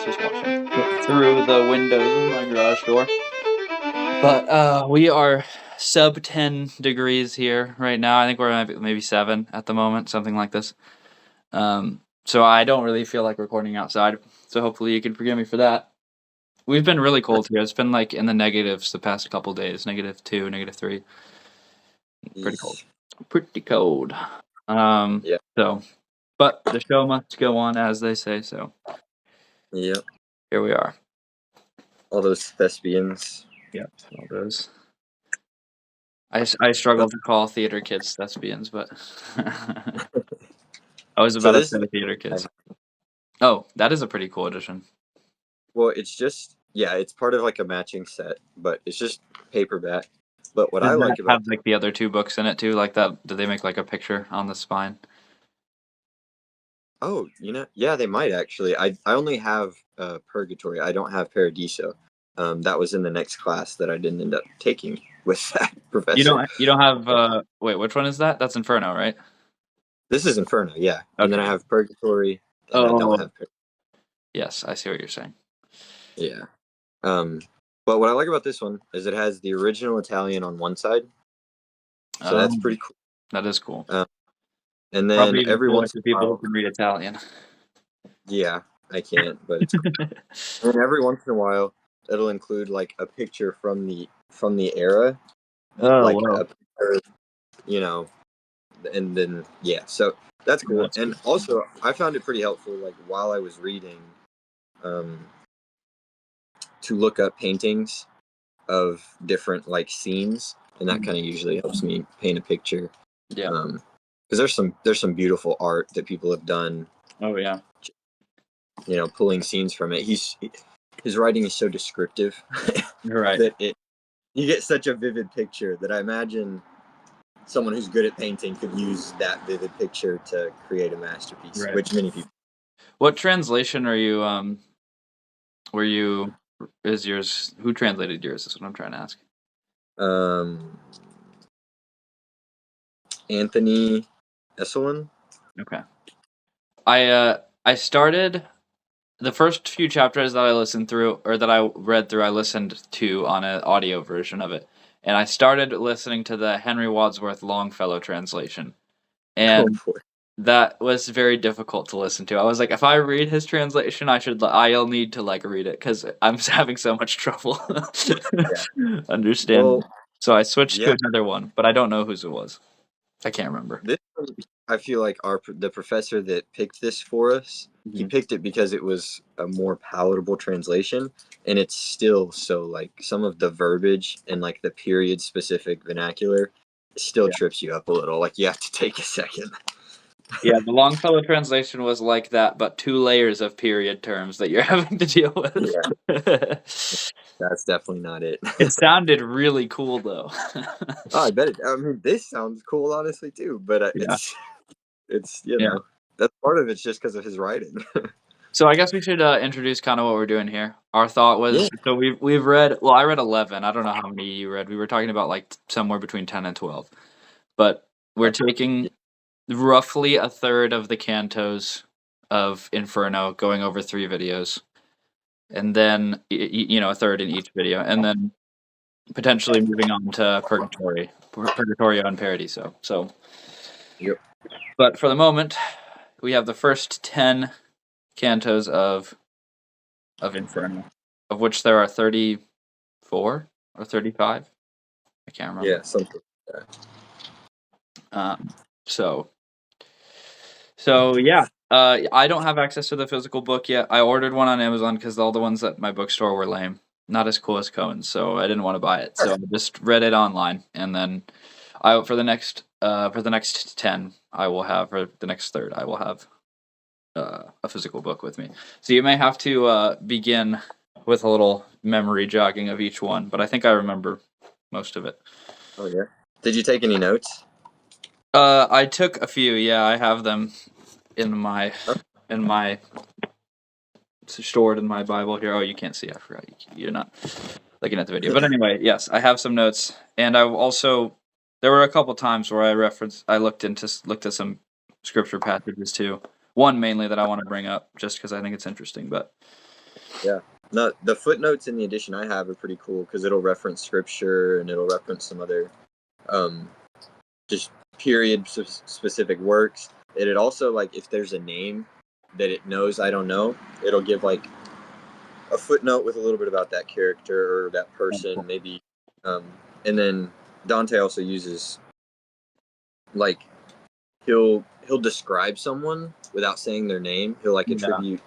just watching through the windows of my garage door. But we are sub 10 degrees here right now. I think we're at maybe 7 at the moment, something like this. So I don't really feel like recording outside. So hopefully you can forgive me for that. We've been really cold here. It's been like in the negatives the past couple days, -2, -3. Pretty cold. Pretty cold. Yeah. So, but the show must go on, as they say. So, Yep. here we are. All those thespians. Yep, all those. I struggle to call theater kids thespians, but I was about to say theater kids. Oh, that is a pretty cool edition. Well, it's just it's part of like a matching set, but it's just paperback. But what Does I that like about have like the other 2 books in it too, like that? Do they make like a picture on the spine? Oh, yeah, they might actually. I only have Purgatory. I don't have Paradiso. That was in the next class that I didn't end up taking with that professor. You don't have wait, which one is that? That's Inferno, right? This is Inferno, yeah. And then I Okay. have Purgatory, and I don't have Purgatory. Yes, I see what you're saying. Yeah. But what I like about this one is it has the original Italian on one side, so that's pretty cool. That is cool. And then Probably even every cooler once to in a people who while, can read Italian. yeah, I can't, but it's cool. And every once in a while, it'll include like a picture from the era, like wow. a picture, and then so that's cool. That's And cool. also, I found it pretty helpful, like while I was reading, to look up paintings of different like scenes, and that kind of usually helps me paint a picture. Yeah. Because there's some beautiful art that people have done. Oh yeah. Pulling scenes from it. His writing is so descriptive. You're right. that you get such a vivid picture that I imagine someone who's good at painting could use that vivid picture to create a masterpiece, Right. which many people. What translation are you is yours? Who translated yours? Is what I'm trying to ask. Anthony Esselin. Okay. I started the first few chapters that I listened through, or that I read through, I listened to on an audio version of it. And I started listening to the Henry Wadsworth Longfellow translation. And that was very difficult to listen to. I was like, if I read his translation, I'll need to like read it because I'm having so much trouble understanding. So I switched to another one, but I don't know whose it was. I can't remember. This one, I feel like the professor that picked this for us, he picked it because it was a more palatable translation, and it's still so like some of the verbiage and like the period specific vernacular still trips you up a little. Like you have to take a second. Yeah, the Longfellow translation was like that, but 2 layers of period terms that you're having to deal with. Yeah. That's definitely not it. It sounded really cool though. Oh, I bet it. I mean, this sounds cool, honestly, too. But it's that's part of it's just because of his writing. So I guess we should introduce kind of what we're doing here. Our thought was so we've read. Well, I read 11. I don't know how many you read. We were talking about like somewhere between 10 and 12, but we're taking roughly a third of the cantos of Inferno, going over 3 videos, and then a third in each video, and then potentially moving on to Purgatorio and Paradiso. So, yep. But for the moment, we have the first 10 cantos of Inferno, of which there are 34 or 35. I can't remember. Yeah, something like that. So yeah. I don't have access to the physical book yet. I ordered one on Amazon because all the ones at my bookstore were lame, not as cool as Cohen's, so I didn't want to buy it. So I just read it online, and then for the next 10, I will have, for the next third, I will have a physical book with me. So you may have to begin with a little memory jogging of each one, but I think I remember most of it. Oh yeah. Did you take any notes? I took a few. Yeah, I have them in my stored in my Bible here. Oh, you can't see. I forgot. You're not looking at the video. But anyway, yes, I have some notes, and I also there were a couple times where I looked at some scripture passages too. One mainly that I want to bring up just because I think it's interesting. But Yeah. No, the footnotes in the edition I have are pretty cool because it'll reference scripture and it'll reference some other um, just period specific works. And it also, like, if there's a name that it knows I don't know, it'll give like a footnote with a little bit about that character or that person, maybe. Um, and then Dante also uses, like, he'll describe someone without saying their name. He'll like Yeah. attribute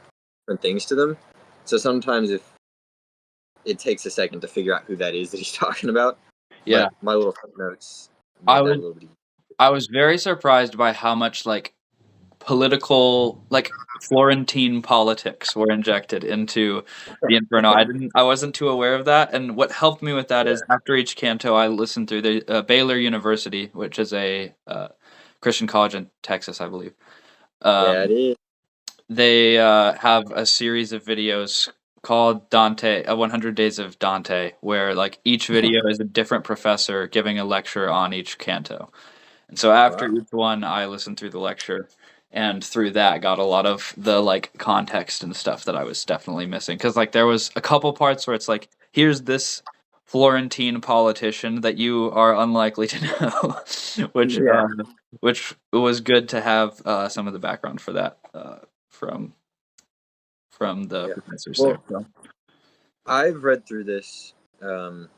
different things to them. So sometimes if it takes a second to figure out who that is that he's talking about. Yeah. But my little footnotes I made that was a little bit easier. I was very surprised by how much like political, like Florentine politics were injected into the Inferno. I wasn't too aware of that, and what helped me with that Yeah. is after each canto, I listened through the Baylor University, which is a Christian college in Texas, I believe. Yeah, it is. They have a series of videos called Dante, 100 Days of Dante, where like each video is a different professor giving a lecture on each canto. And so after Wow. each one, I listened through the lecture, and through that got a lot of the like context and stuff that I was definitely missing. Because like there was a couple parts where it's like, here's this Florentine politician that you are unlikely to know, Yeah. which was good to have some of the background for that from the Yeah. professors there. Well, So. I've read through this um,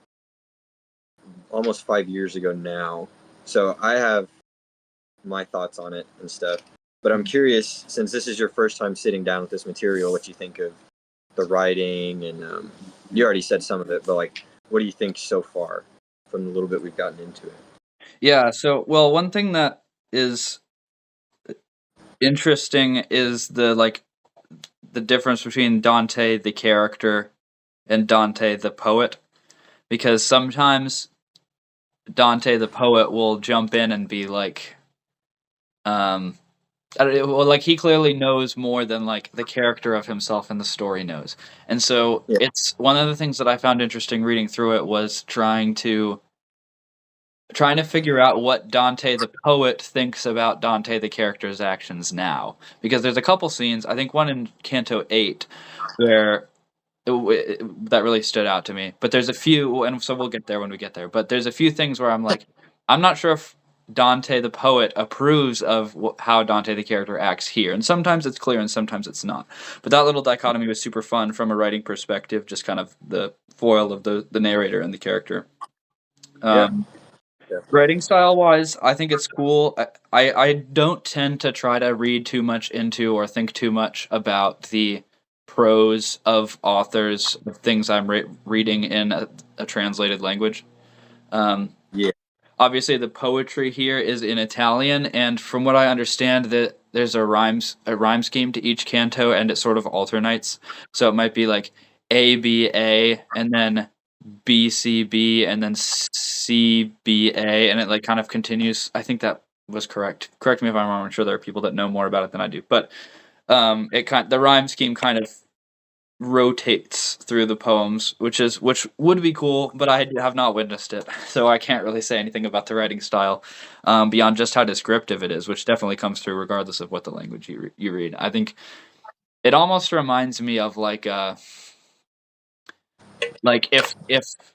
almost 5 years ago now, so I have my thoughts on it and stuff. But I'm curious, since this is your first time sitting down with this material, what you think of the writing, and you already said some of it, but like, what do you think so far from the little bit we've gotten into it? Yeah. So well, one thing that is interesting is the difference between Dante the character and Dante the poet, because sometimes Dante the poet will jump in and be like, um, well, like he clearly knows more than like the character of himself in the story knows, and so Yeah. it's one of the things that I found interesting reading through it was trying to figure out what Dante the poet thinks about Dante the character's actions now, because there's a couple scenes, I think one in Canto 8 where that really stood out to me. But there's a few, and so we'll get there when we get there. But there's a few things where I'm like, I'm not sure if Dante the poet approves of how Dante the character acts here. And sometimes it's clear, and sometimes it's not. But that little dichotomy was super fun from a writing perspective, just kind of the foil of the narrator and the character. Yeah. Um, Definitely. Writing style wise, I think it's cool. I don't tend to try to read too much into or think too much about the prose of authors, of things I'm reading in a translated language. Um, Yeah. Obviously, the poetry here is in Italian, and from what I understand, that there's a rhyme scheme to each canto, and it sort of alternates. So it might be like ABA, and then BCB, and then CBA, and it like kind of continues. I think that was correct. Correct me if I'm wrong. I'm sure there are people that know more about it than I do, but the rhyme scheme kind of rotates through the poems, which would be cool, but I have not witnessed it, so I can't really say anything about the writing style beyond just how descriptive it is, which definitely comes through regardless of what the language you read. I think it almost reminds me of like if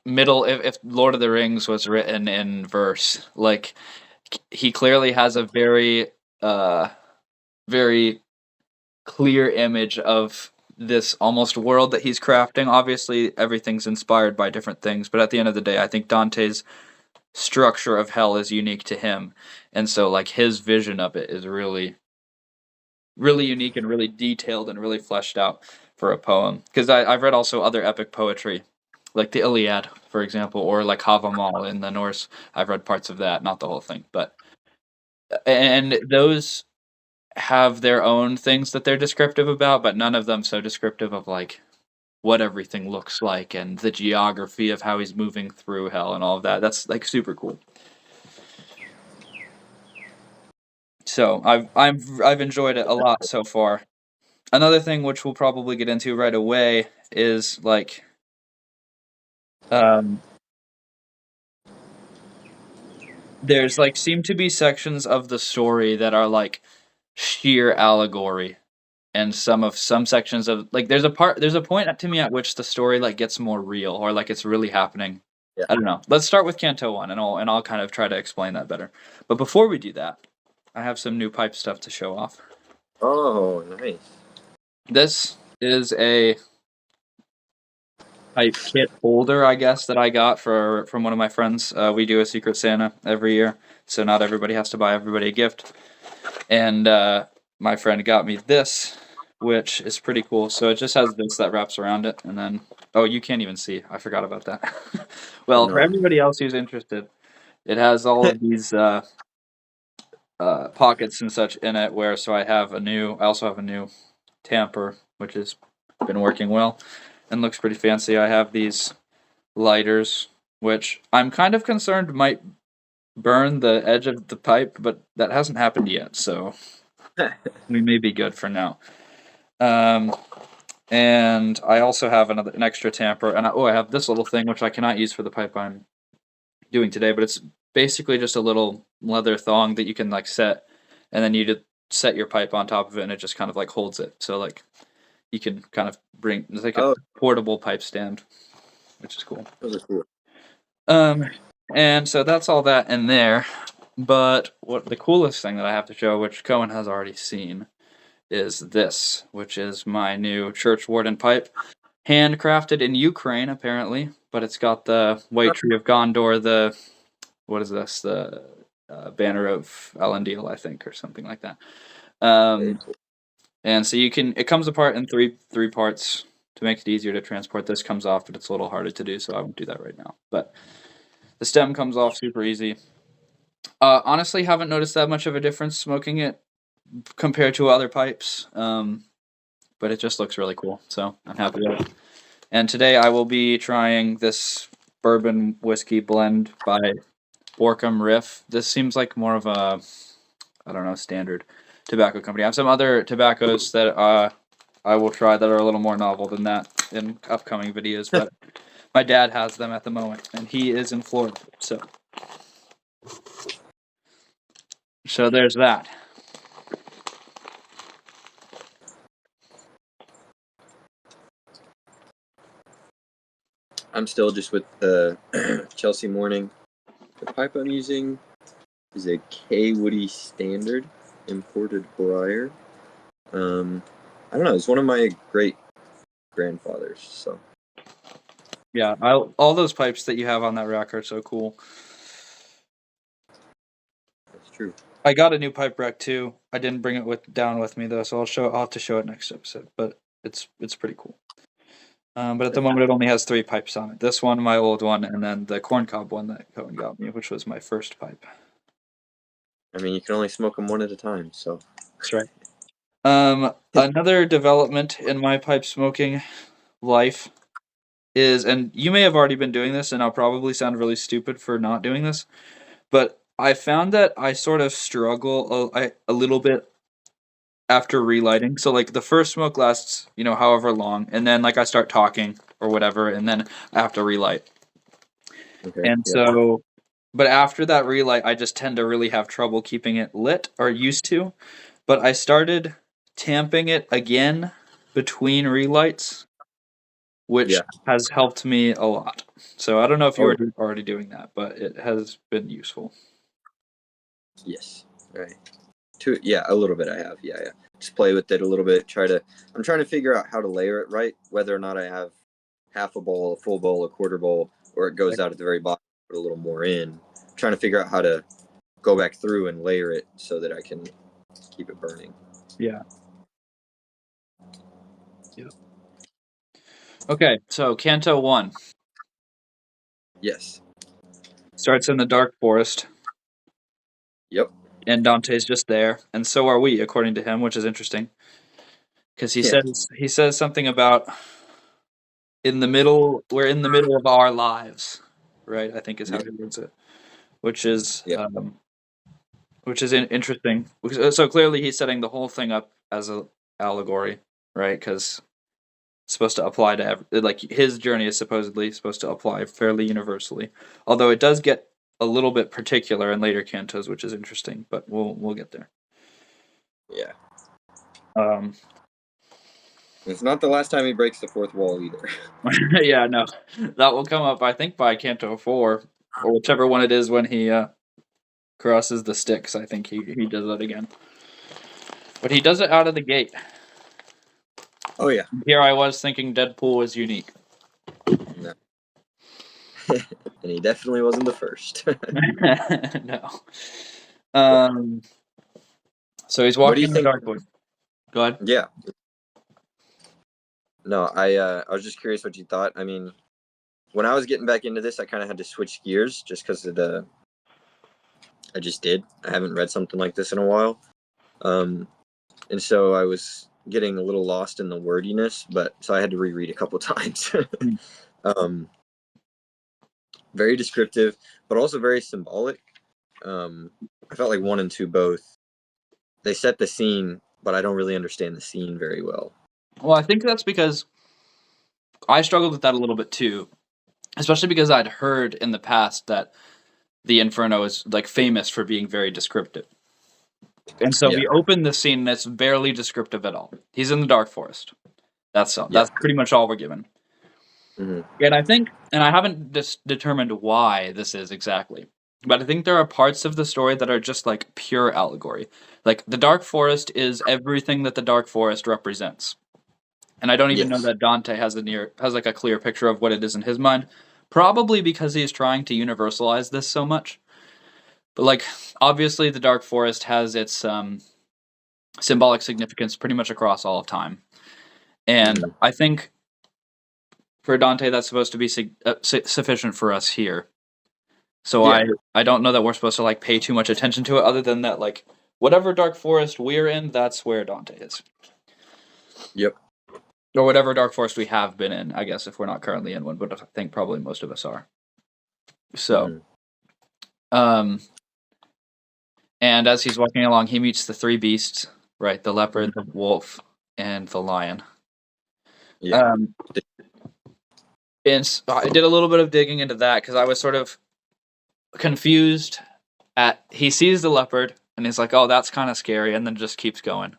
Lord of the Rings was written in verse, like he clearly has a uh very clear image of this almost world that he's crafting. Obviously everything's inspired by different things, but at the end of the day I think Dante's structure of hell is unique to him. And so like his vision of it is really unique and really detailed and really fleshed out for a poem. Because I've read also other epic poetry, like the Iliad, for example, or like Havamal in the Norse. I've read parts of that, not the whole thing, but and those have their own things that they're descriptive about, but none of them so descriptive of like what everything looks like and the geography of how he's moving through hell and all of that. That's like super cool. So I've enjoyed it a lot so far. Another thing which we'll probably get into right away is like um there's like seem to be sections of the story that are like sheer allegory, and some sections of like there's a point to me at which the story like gets more real or like it's really happening. Yeah. I don't know. Let's start with Canto 1 and I'll kind of try to explain that better. But before we do that, I have some new pipe stuff to show off. Oh, nice. This is a pipe kit holder, I guess, that I got from one of my friends. We do a Secret Santa every year, so not everybody has to buy everybody a gift. And my friend got me this, which is pretty cool. So it just has this that wraps around it, and then you can't even see. I forgot about that. Well, for No. everybody else who's interested, it has all of these pockets and such in it. I also have a new tamper, which has been working well and looks pretty fancy. I have these lighters, which I'm kind of concerned might burn the edge of the pipe, but that hasn't happened yet, so we may be good for now. And I also have an extra tamper, and I have this little thing which I cannot use for the pipe I'm doing today, but it's basically just a little leather thong that you can like set, and then you just set your pipe on top of it, and it just kind of like holds it. So like you can kind of it's like a portable pipe stand, which is cool. Those are cool. And so that's all that in there. But what the coolest thing that I have to show, which Cohen has already seen, is this, which is my new church warden pipe, handcrafted in Ukraine apparently. But it's got the White Tree of Gondor, what is this? The banner of Elendil, I think, or something like that. And so it comes apart in three parts to make it easier to transport. This comes off, but it's a little harder to do, so I won't do that right now. But the stem comes off super easy. Honestly, haven't noticed that much of a difference smoking it compared to other pipes, but it just looks really cool, so I'm happy with it. And today I will be trying this bourbon whiskey blend by Borkham Riff. This seems like more of a, I don't know, standard tobacco company. I have some other tobaccos that I will try that are a little more novel than that in upcoming videos, but my dad has them at the moment, and he is in Florida, so there's that. I'm still just with the Chelsea Morning. The pipe I'm using is a K Woody Standard imported briar. I don't know. It's one of my great grandfathers. So yeah, all those pipes that you have on that rack are so cool. that's true. I got a new pipe rack too. I didn't bring it down with me though, so I'll have to show it next episode. But it's pretty cool. But at the moment, it only has 3 pipes on it. This one, my old one, and then the corncob one that Cohen got me, which was my first pipe. I mean, you can only smoke them one at a time, so. That's right. Another development in my pipe smoking life is, and you may have already been doing this, and I'll probably sound really stupid for not doing this, but I found that I sort of struggle a little bit after relighting. So like the first smoke lasts, however long, and then like I start talking or whatever, and then I have to relight. Okay, and so, but after that relight, I just tend to really have trouble keeping it lit, or used to. But I started tamping it again between relights, which has helped me a lot. So I don't know if you were already doing that, but it has been useful. Yes. Right. A little bit I have. Yeah. Just play with it a little bit. I'm trying to figure out how to layer it right, whether or not I have half a bowl, a full bowl, a quarter bowl, or it goes out at the very bottom, put a little more in. I'm trying to figure out how to go back through and layer it so that I can keep it burning. Yeah. Okay, so Canto 1. Yes. Starts in the dark forest. Yep. And Dante's just there, and so are we, according to him, which is interesting. Because he says something about we're in the middle of our lives, right? I think is how he words it, which is interesting. So clearly he's setting the whole thing up as an allegory, right? Because it's supposed to apply to his journey is supposedly supposed to apply fairly universally, although it does get a little bit particular in later cantos, which is interesting. But we'll get there. Yeah. It's not the last time he breaks the fourth wall either. Yeah, no, that will come up, I think, by Canto 4, or whichever one it is when he crosses the Styx. I think he does that again. But he does it out of the gate. Oh yeah. Here I was thinking Deadpool was unique. No. And he definitely wasn't the first. No. So he's What do walking you in the think? dark void. Go ahead. Yeah. No, I was just curious what you thought. I mean, when I was getting back into this, I kind of had to switch gears just because of I just did. I haven't read something like this in a while. And so I was getting a little lost in the wordiness, but so I had to reread a couple times. Very descriptive, but also very symbolic. I felt like 1 and 2 both. They set the scene, but I don't really understand the scene very well. Well, I think that's because I struggled with that a little bit too, especially because I'd heard in the past that the Inferno is like famous for being very descriptive. And so Yeah. we open the scene and it's barely descriptive at all. He's in the dark forest. That's all. Yeah. That's pretty much all we're given. Mm-hmm. And I think, and I haven't determined why this is exactly, but I think there are parts of the story that are just like pure allegory. Like the dark forest is everything that the dark forest represents. And I don't even know Yes. that Dante has like a clear picture of what it is in his mind. Probably because he's trying to universalize this so much. But like obviously the dark forest has its symbolic significance pretty much across all of time. And Mm-hmm. I think for Dante that's supposed to be sufficient for us here. So Yeah. I don't know that we're supposed to like pay too much attention to it other than that like whatever dark forest we're in, that's where Dante is. Yep. Or whatever dark forest we have been in, I guess, if we're not currently in one, but I think probably most of us are. So, and as he's walking along, he meets the 3 beasts, right? The leopard, the wolf, and the lion. Yeah. And so I did a little bit of digging into that because I was sort of confused he sees the leopard and he's like, oh, that's kind of scary, and then just keeps going.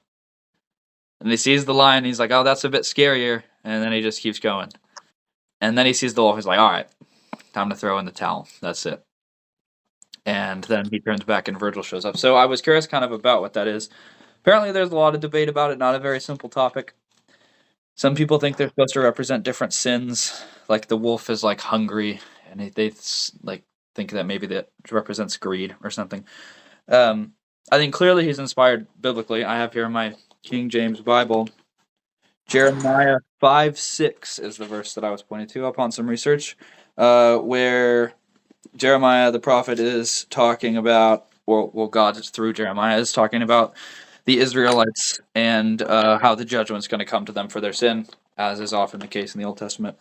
And he sees the lion, he's like, oh, that's a bit scarier, and then he just keeps going. And then he sees the wolf, he's like, all right, time to throw in the towel. That's it. And then he turns back and Virgil shows up. So I was curious kind of about what that is. Apparently there's a lot of debate about it, not a very simple topic. Some people think they're supposed to represent different sins, like the wolf is like hungry, and they like think that maybe that represents greed or something. I think clearly he's inspired biblically. I have here in my King James Bible, Jeremiah 5:6 is the verse that I was pointing to upon some research, where Jeremiah the prophet is talking about, well, God through Jeremiah is talking about the Israelites and how the judgment's going to come to them for their sin, as is often the case in the Old Testament.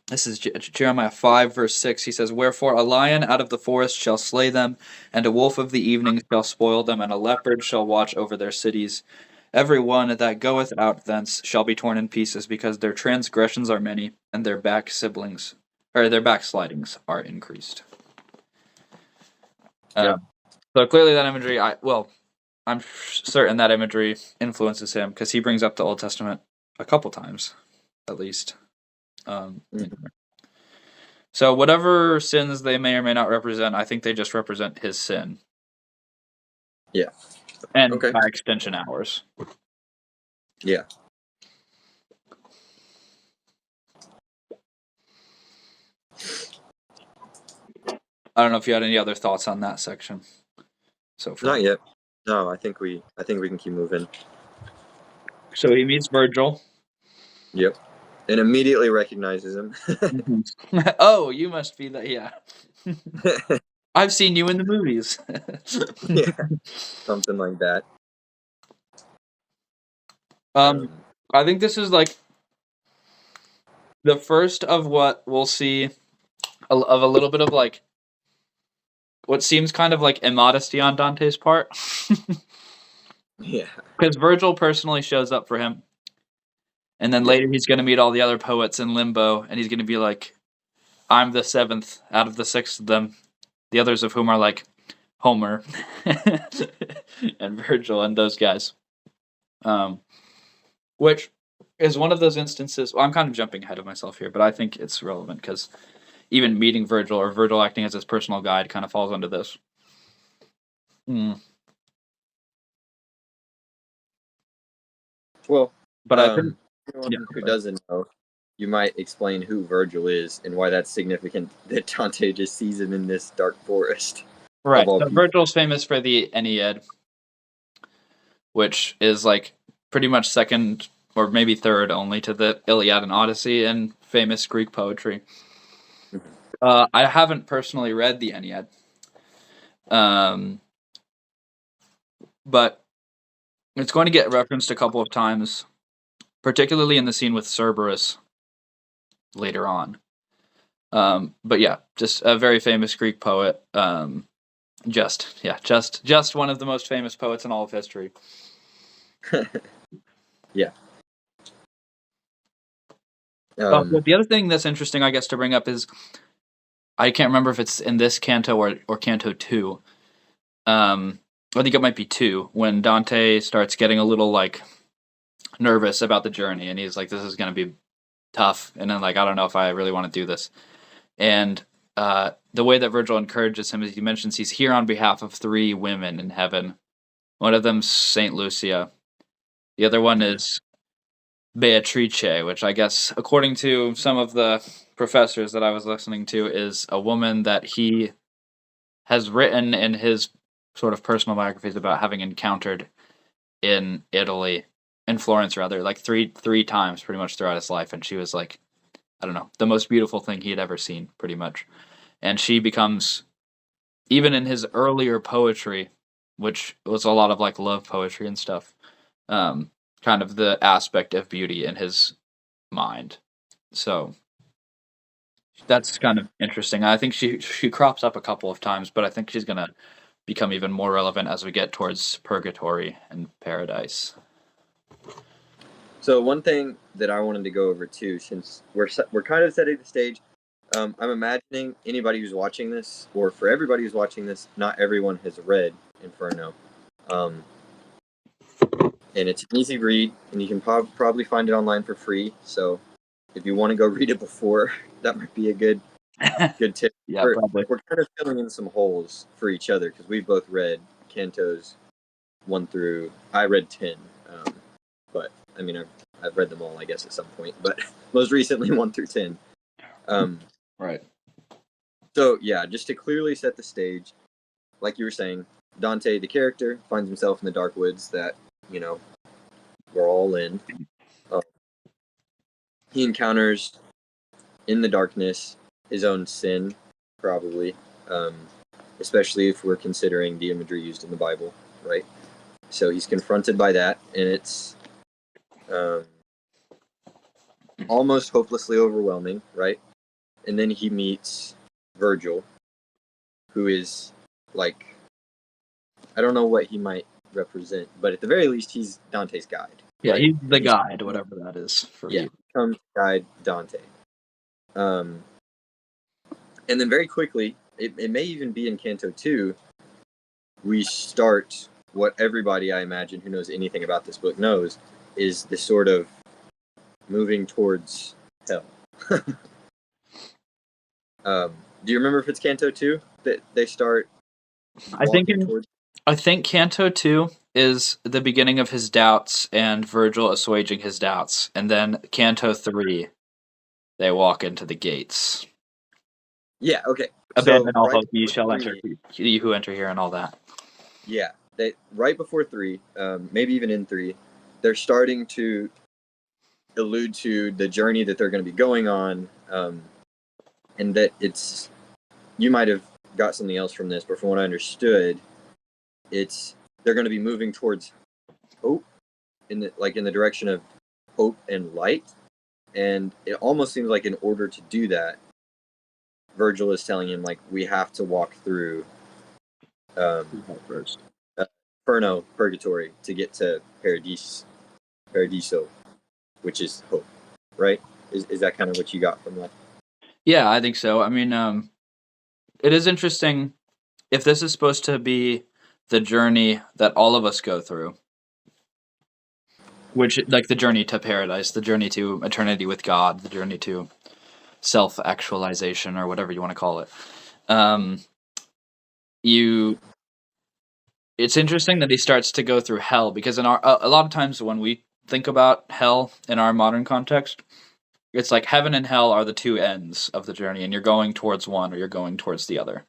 This is Jeremiah 5, verse 6. He says, wherefore a lion out of the forest shall slay them, and a wolf of the evening shall spoil them, and a leopard shall watch over their cities. Every one that goeth out thence shall be torn in pieces, because their transgressions are many, and their backslidings are increased. Yeah. So clearly that imagery, I'm certain that imagery influences him, because he brings up the Old Testament a couple times, at least. So whatever sins they may or may not represent, I think they just represent his sin. Yeah. And Okay. by extension, ours. Yeah. I don't know if you had any other thoughts on that section so far. Not yet. No, I think we can keep moving. So he meets Virgil. Yep. And immediately recognizes him. Oh, you must be that, yeah. I've seen you in the movies. Yeah. Something like that. I think this is like the first of what we'll see of a little bit of like what seems kind of like immodesty on Dante's part. Yeah. Because Virgil personally shows up for him. And then later he's going to meet all the other poets in Limbo, and he's going to be like, I'm the 7th out of the 6 of them, the others of whom are like Homer and Virgil and those guys. Which is one of those instances. Well, I'm kind of jumping ahead of myself here, but I think it's relevant because even meeting Virgil or Virgil acting as his personal guide kind of falls under this. Well, but I think anyone who doesn't know, you might explain who Virgil is and why that's significant that Dante just sees him in this dark forest. Right. So Virgil's famous for the Aeneid, which is like pretty much second or maybe third only to the Iliad and Odyssey in famous Greek poetry. I haven't personally read the Aeneid, but it's going to get referenced a couple of times, particularly in the scene with Cerberus later on. But yeah, just a very famous Greek poet. Just one of the most famous poets in all of history. Yeah. Well, the other thing that's interesting, I guess, to bring up is I can't remember if it's in this canto or canto 2. I think it might be 2 when Dante starts getting a little like nervous about the journey, and he's like, "This is going to be tough," and then like, "I don't know if I really want to do this." And the way that Virgil encourages him is he mentions he's here on behalf of 3 women in heaven. One of them's Saint Lucia. The other one is Beatrice, which I guess, according to some of the professors that I was listening to, is a woman that he has written in his sort of personal biographies about having encountered in Italy, in Florence rather, like three times pretty much throughout his life, and she was like, I don't know, the most beautiful thing he had ever seen, pretty much. And she becomes, even in his earlier poetry, which was a lot of like love poetry and stuff, kind of the aspect of beauty in his mind. So that's kind of interesting. I think she crops up a couple of times, but I think she's gonna become even more relevant as we get towards purgatory and paradise. So one thing that I wanted to go over too, since we're kind of setting the stage, I'm imagining anybody who's watching this, or for everybody who's watching this, not everyone has read Inferno, and it's an easy read, and you can probably find it online for free. So if you want to go read it before, that might be a good tip. Yeah, probably. We're kind of filling in some holes for each other because we've both read cantos 1 through. I read 10, but I mean I've read them all, I guess, at some point, but most recently 1 through 10. Right. So yeah, just to clearly set the stage, like you were saying, Dante, the character, finds himself in the dark woods that we're all in. He encounters in the darkness his own sin, probably, especially if we're considering the imagery used in the Bible, right? So he's confronted by that, and it's almost hopelessly overwhelming, right? And then he meets Virgil, who is like, I don't know what he might represent, but at the very least, he's Dante's guide. Yeah, right? he's the guide, whatever that is for you. Comes to guide Dante. And then very quickly, it may even be in Canto 2, we start what everybody, I imagine, who knows anything about this book knows, is this sort of moving towards hell. Do you remember if it's Canto 2 that they start towards? I think Canto 2 is the beginning of his doubts and Virgil assuaging his doubts. And then Canto 3, they walk into the gates. Yeah, okay. Abandon all hope, ye shall enter, ye who enter here, and all that. Yeah, they right before 3, maybe even in 3, they're starting to allude to the journey that they're going to be going on, and that it's, you might have got something else from this, but from what I understood, it's they're going to be moving towards hope in the direction of hope and light, and it almost seems like in order to do that, Virgil is telling him like we have to walk through first Inferno, purgatory, to get to Paradiso, which is hope, right? Is that kind of what you got from that? Yeah, I think so. I mean, it is interesting if this is supposed to be the journey that all of us go through. which like the journey to paradise, the journey to eternity with God, the journey to self-actualization or whatever you want to call it. Um, you it's interesting that he starts to go through hell because in our a lot of times when we think about hell in our modern context, it's like heaven and hell are the two ends of the journey, and you're going towards one or you're going towards the other.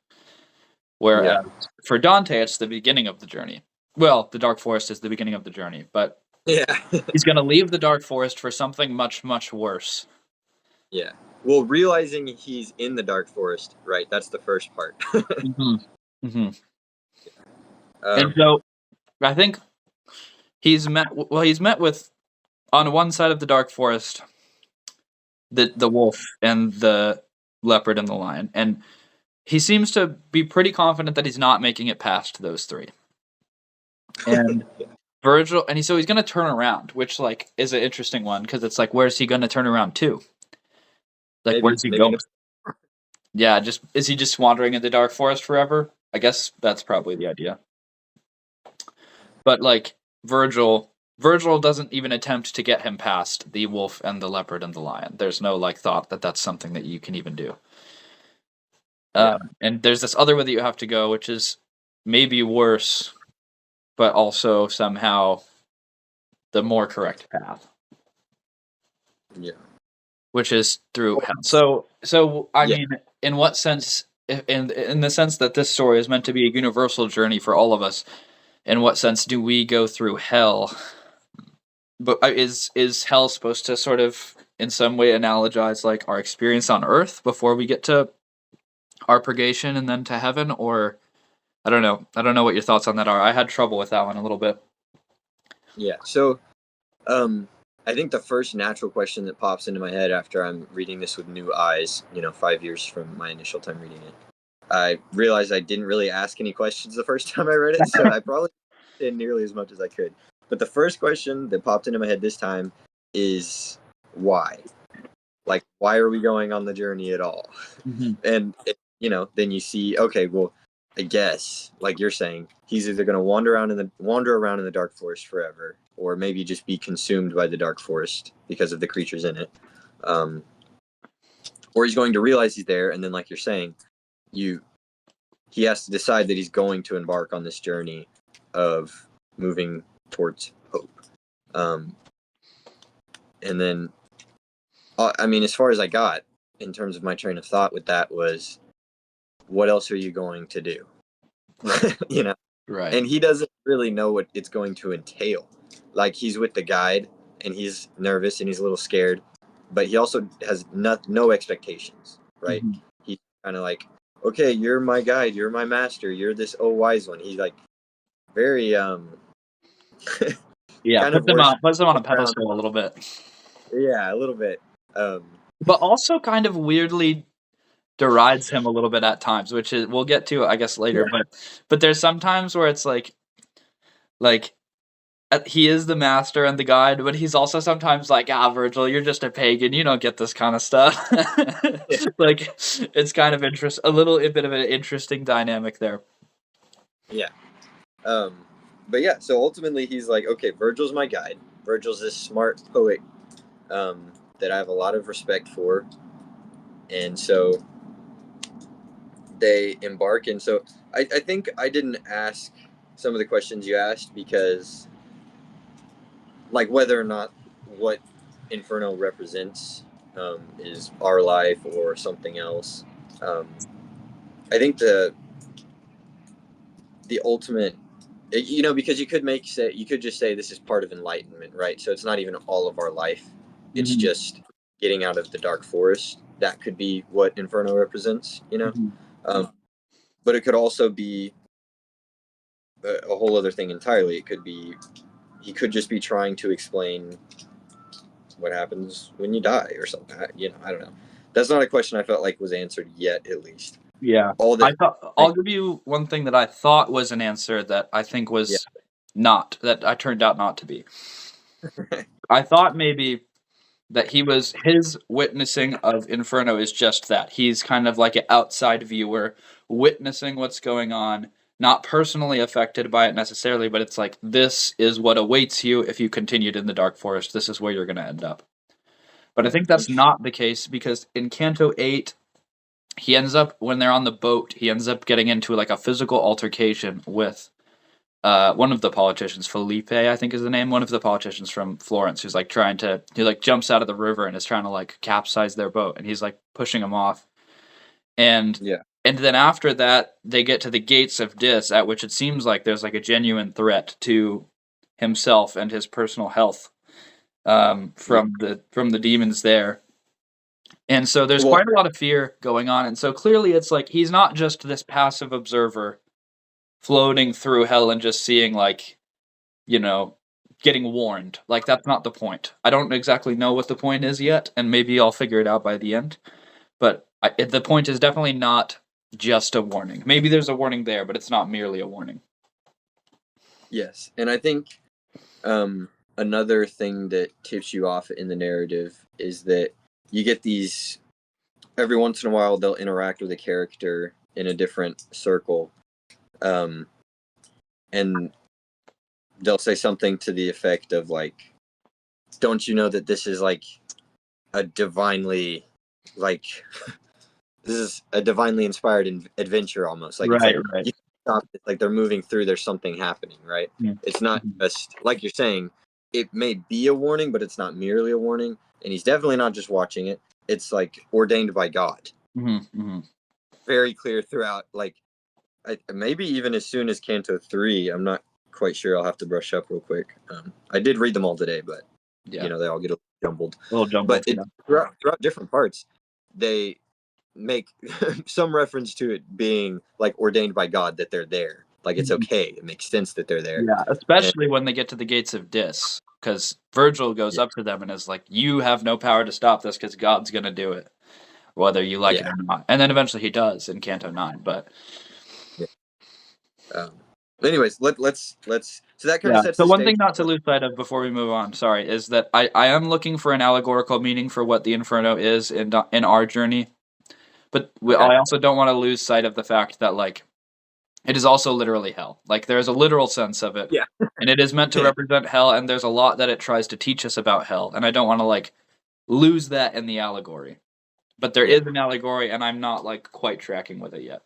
Whereas Yeah. for Dante, it's the beginning of the journey. Well, the Dark Forest is the beginning of the journey, but Yeah. he's going to leave the Dark Forest for something much, much worse. Yeah. Well, realizing he's in the dark forest, right? That's the first part. Mm-hmm. Mm-hmm. And um, so I think he's met with on one side of the Dark Forest the wolf and the leopard and the lion, and he seems to be pretty confident that he's not making it past those three. And Virgil, and so he's going to turn around, which like is an interesting one because it's like, where's he going to turn around to? Like, where's he maybe going? Yeah, just is he just wandering in the dark forest forever? I guess that's probably the idea. But like Virgil doesn't even attempt to get him past the wolf and the leopard and the lion. There's no like thought that that's something that you can even do. Yeah. And there's this other way that you have to go, which is maybe worse, but also somehow the more correct path. Yeah. Which is through hell. So I Yeah. mean, in what sense? In the sense that this story is meant to be a universal journey for all of us, in what sense do we go through hell? But is hell supposed to sort of, in some way, analogize like our experience on Earth before we get to our purgation and then to heaven? Or I don't know. I don't know what your thoughts on that are. I had trouble with that one a little bit. Yeah. So, I think the first natural question that pops into my head after I'm reading this with new eyes, 5 years from my initial time reading it, I realized I didn't really ask any questions the first time I read it, so I probably didn't nearly as much as I could. But the first question that popped into my head this time is why? Like, why are we going on the journey at all? Mm-hmm. And then you see, okay, well, I guess, like you're saying, he's either going to wander around in the dark forest forever, or maybe just be consumed by the dark forest because of the creatures in it, um, or he's going to realize he's there, and then, like you're saying, he has to decide that he's going to embark on this journey of moving towards hope. And then, I mean, as far as I got in terms of my train of thought with that was, what else are you going to do? Right. Right. And he doesn't really know what it's going to entail. Like, he's with the guide and he's nervous and he's a little scared, but he also has no expectations, right? Mm-hmm. He's kind of like, okay, you're my guide, you're my master, you're this wise one. He's like very Yeah, kind of worship puts them on a around. pedestal a little bit, Yeah, a little bit. um but also kind of weirdly derides him a little bit at times, which is we'll get to I guess later. yeah, But there's some times where it's like he is the master and the guide, but he's also sometimes like, Virgil, you're just a pagan, you don't get this kind of stuff. yeah, Like it's kind of a bit of an interesting dynamic there. yeah. But yeah, so ultimately he's like, okay, Virgil's my guide. Virgil's this smart poet, that I have a lot of respect for. And so they embark. And so I think I didn't ask some of the questions you asked because, like, whether or not what Inferno represents, is our life or something else. Um, I think the ultimate, because you could just say this is part of enlightenment, right? So it's not even all of our life. It's Mm-hmm. just getting out of the dark forest. That could be what Inferno represents, Mm-hmm. but it could also be a whole other thing entirely. It could be he could just be trying to explain what happens when you die or something. I don't know. That's not a question I felt like was answered yet, at least. Yeah. All this, I'll give you one thing that I thought was an answer that I think yeah, was not, that I turned out not to be. I thought maybe that his witnessing of Inferno is just that. He's kind of like an outside viewer witnessing what's going on, not personally affected by it necessarily, but it's like, this is what awaits you if you continued in the Dark Forest. This is where you're going to end up. But I think that's not the case, because in Canto 8, he ends up, when they're on the boat, he ends up getting into like a physical altercation with one of the politicians, Felipe, I think is the name, one of the politicians from Florence, who's like he like jumps out of the river and is trying to like capsize their boat, and he's like pushing him off. And then after that, they get to the gates of Dis, at which it seems like there's like a genuine threat to himself and his personal health from the demons there. And so there's quite a lot of fear going on. And so clearly it's like he's not just this passive observer floating through hell and just seeing, like, getting warned. Like, that's not the point. I don't exactly know what the point is yet, and maybe I'll figure it out by the end. But the point is definitely not just a warning. Maybe there's a warning there, but it's not merely a warning. Yes, and I think another thing that tips you off in the narrative is that you get these, every once in a while they'll interact with a character in a different circle, and they'll say something to the effect of like, don't you know that this is like a divinely, like, this is a divinely inspired adventure almost, like, right, it's like, right. you stop it, like they're moving through, there's something happening, right? It's not just like you're saying, it may be a warning, but it's not merely a warning, and he's definitely not just watching it. It's like ordained by God. Very clear throughout, like, maybe even as soon as Canto 3. I'm not quite sure. I'll have to brush up real quick. I did read them all today, but they all get a little jumbled. But throughout different parts, they make some reference to it being like ordained by God, that they're there. Like, it's okay. It makes sense that they're there. Yeah, especially when they get to the gates of Dis, because Virgil goes up to them and is like, "You have no power to stop this, because God's going to do it, whether you like it or not." And then eventually he does in Canto 9. But anyways, let's so that kind of sets so the one stage. thing not to lose sight of before we move on, sorry, is that I am looking for an allegorical meaning for what the Inferno is in our journey, but I also don't want to lose sight of the fact that, like, it is also literally hell. Like, there's a literal sense of it, and it is meant to represent hell, and there's a lot that it tries to teach us about hell, and I don't want to like lose that in the allegory. But there is an allegory, and I'm not like quite tracking with it yet.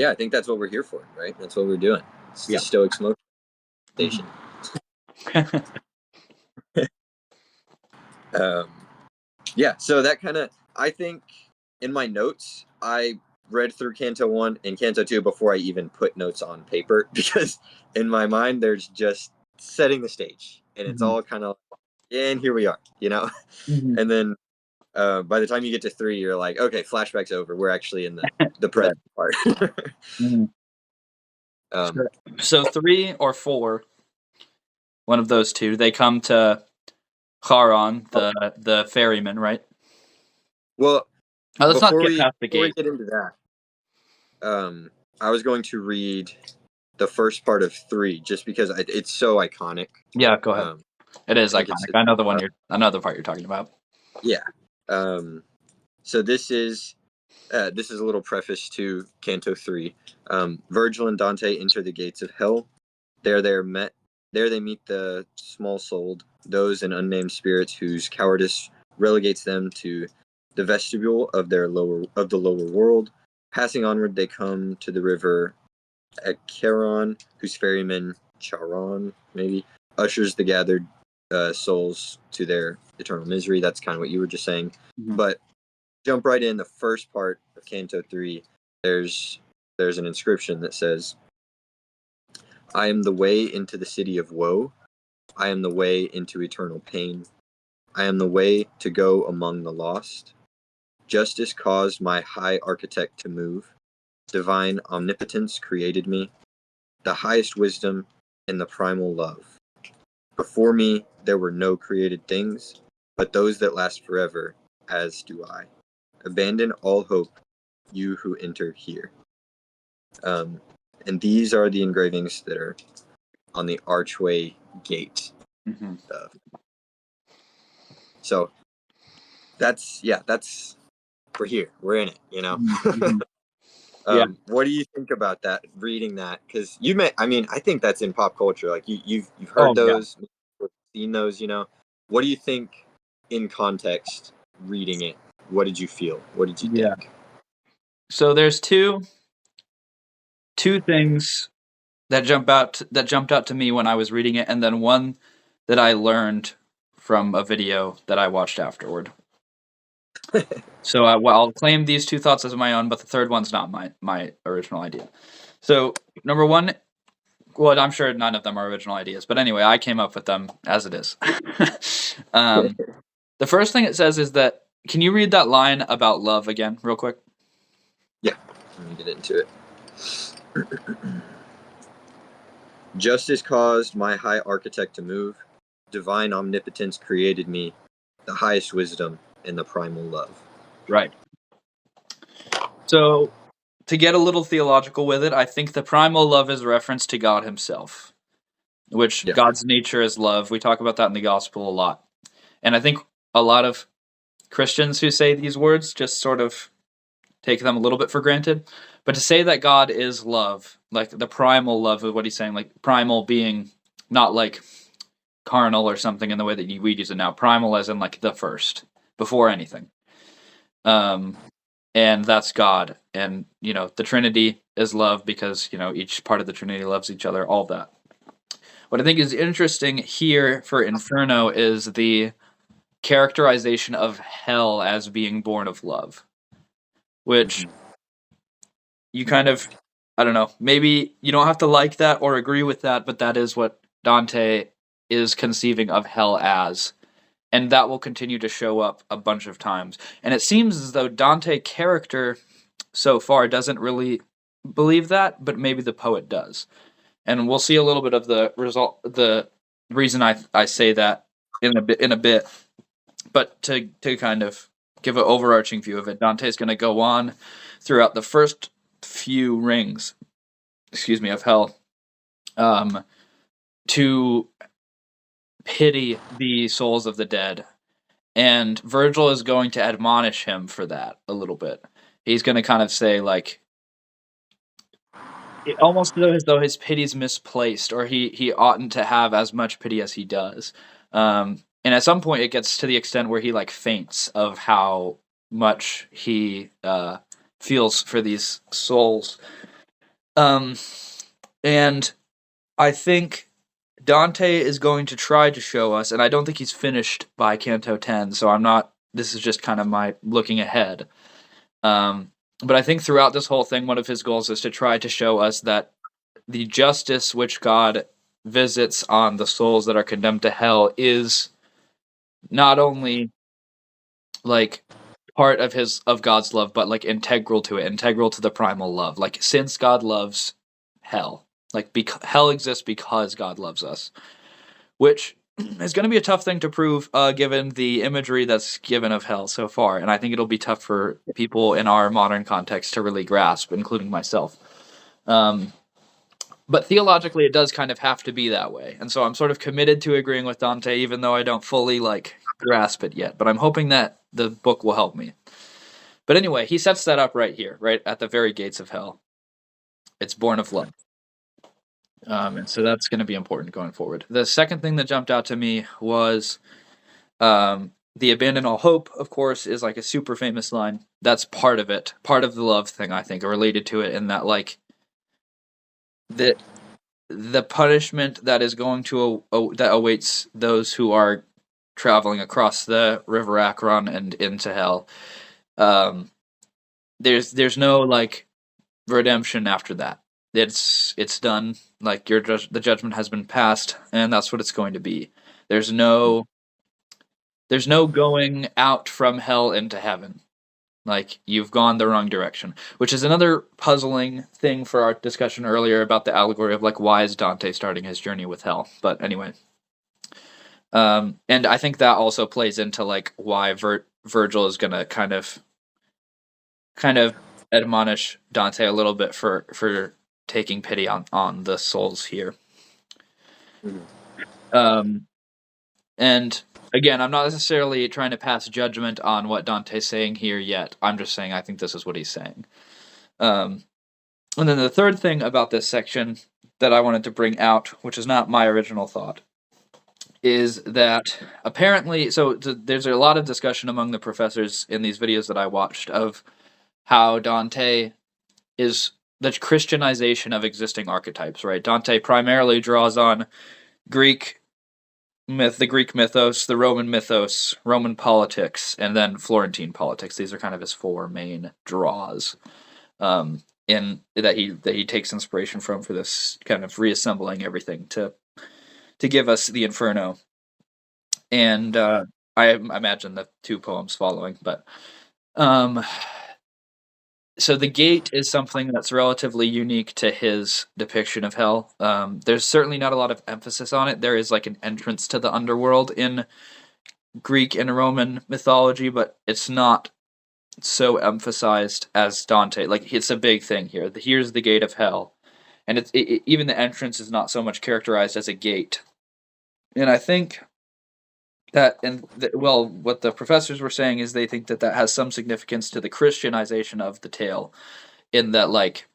I think that's what we're here for, right? That's what we're doing. It's the Stoic Smoke Station. So that kind of, I think in my notes, I read through Canto 1 and Canto 2 before I even put notes on paper, because in my mind, there's just setting the stage, and it's all kind of, and here we are, and then by the time you get to 3, you're like, okay, flashback's over. We're actually in the present part. So 3 or 4, one of those two, they come to Charon, the ferryman, right? Well, let's not get past the gate. Before we get into that, I was going to read the first part of 3, just because it's so iconic. Yeah, go ahead. It is iconic. I know the one another part you're talking about. Yeah. So this is a little preface to Canto 3. Virgil and Dante enter the gates of hell. There they meet the small-souled, those and unnamed spirits whose cowardice relegates them to the vestibule of the lower world. Passing onward, they come to the river at Charon, whose ferryman Charon maybe ushers the gathered souls to their eternal misery. That's kind of what you were just saying. But jump right in the first part of Canto 3. There's an inscription that says, "I am the way into the city of woe. I am the way into eternal pain. I am the way to go among the lost. Justice caused my high architect to move. Divine omnipotence created me. The highest wisdom and the primal love. Before me there were no created things, but those that last forever, as do I. Abandon all hope, you who enter here." And these are the engravings that are on the archway gate. So that's we're here, we're in it, you know. Mm-hmm. Yeah. What do you think about that? Reading that, because I think that's in pop culture. Like you've Oh heard yeah. those, seen those. You know, what do you think in context? Reading it, what did you feel? What did you Yeah. think? So there's two things that jumped out to me when I was reading it, and then one that I learned from a video that I watched afterward. So I'll claim these two thoughts as my own, but the third one's not my original idea. So number one, well, I'm sure none of them are original ideas, but anyway, I came up with them as it is. The first thing it says is that, can you read that line about love again, real quick? Yeah, let me get into it. Justice caused my high architect to move. Divine omnipotence created me, the highest wisdom and the primal love. Right. So, to get a little theological with it, I think the primal love is a reference to God himself, which Yeah. God's nature is love. We talk about that in the gospel a lot. And I think a lot of Christians who say these words just sort of take them a little bit for granted. But to say that God is love, like the primal love of what he's saying, like primal being not like carnal or something in the way that we use it now, primal as in like the first, before anything. And that's God. And, the Trinity is love because, each part of the Trinity loves each other, all that. What I think is interesting here for Inferno is the characterization of hell as being born of love, which you kind of, I don't know, maybe you don't have to like that or agree with that, but that is what Dante is conceiving of hell as. And that will continue to show up a bunch of times. And it seems as though Dante character so far doesn't really believe that, but maybe the poet does. And we'll see a little bit of the reason I say that in a bit. But to kind of give an overarching view of it, Dante's going to go on throughout the first few rings, of hell, to pity the souls of the dead. And Virgil is going to admonish him for that a little bit. He's going to kind of say, like, almost as though his pity's misplaced, or he oughtn't to have as much pity as he does. And at some point, it gets to the extent where he like faints of how much he feels for these souls. And I think Dante is going to try to show us, and I don't think he's finished by Canto 10, so I'm not. This is just kind of my looking ahead. But I think throughout this whole thing, one of his goals is to try to show us that the justice which God visits on the souls that are condemned to hell is not only like part of God's love, but like integral to it, integral to the primal love. Like since God loves hell, like hell exists because God loves us, which is going to be a tough thing to prove given the imagery that's given of hell so far. And I think it'll be tough for people in our modern context to really grasp, including myself. But theologically, it does kind of have to be that way. And so I'm sort of committed to agreeing with Dante, even though I don't fully grasp it yet. But I'm hoping that the book will help me. But anyway, he sets that up right here, right at the very gates of hell. It's born of love. And so that's going to be important going forward. The second thing that jumped out to me was the abandon all hope, of course, is like a super famous line. That's part of it. Part of the love thing, I think, related to it in that the punishment that is going to that awaits those who are traveling across the river Akron and into hell. There's no redemption after that. It's done. Like the judgment has been passed, and that's what it's going to be. There's no going out from hell into heaven. Like you've gone the wrong direction, which is another puzzling thing for our discussion earlier about the allegory of why is Dante starting his journey with hell. But anyway, and I think that also plays into why Virgil is gonna kind of admonish Dante a little bit for taking pity on the souls here. And again, I'm not necessarily trying to pass judgment on what Dante's saying here yet. I'm just saying I think this is what he's saying. And then the third thing about this section that I wanted to bring out, which is not my original thought, is that apparently, there's a lot of discussion among the professors in these videos that I watched of how Dante is the Christianization of existing archetypes, right? Dante primarily draws on Greek the Greek mythos, the Roman mythos, Roman politics, and then Florentine politics. These are kind of his four main draws, in that he takes inspiration from for this kind of reassembling everything to give us the Inferno. And I imagine the two poems following, but so the gate is something that's relatively unique to his depiction of hell. There's certainly not a lot of emphasis on it. There is like an entrance to the underworld in Greek and Roman mythology, but it's not so emphasized as Dante. Like, it's a big thing here. Here's the gate of hell, and even the entrance is not so much characterized as a gate. And I think that, well, what the professors were saying is they think that that has some significance to the Christianization of the tale, in that, like,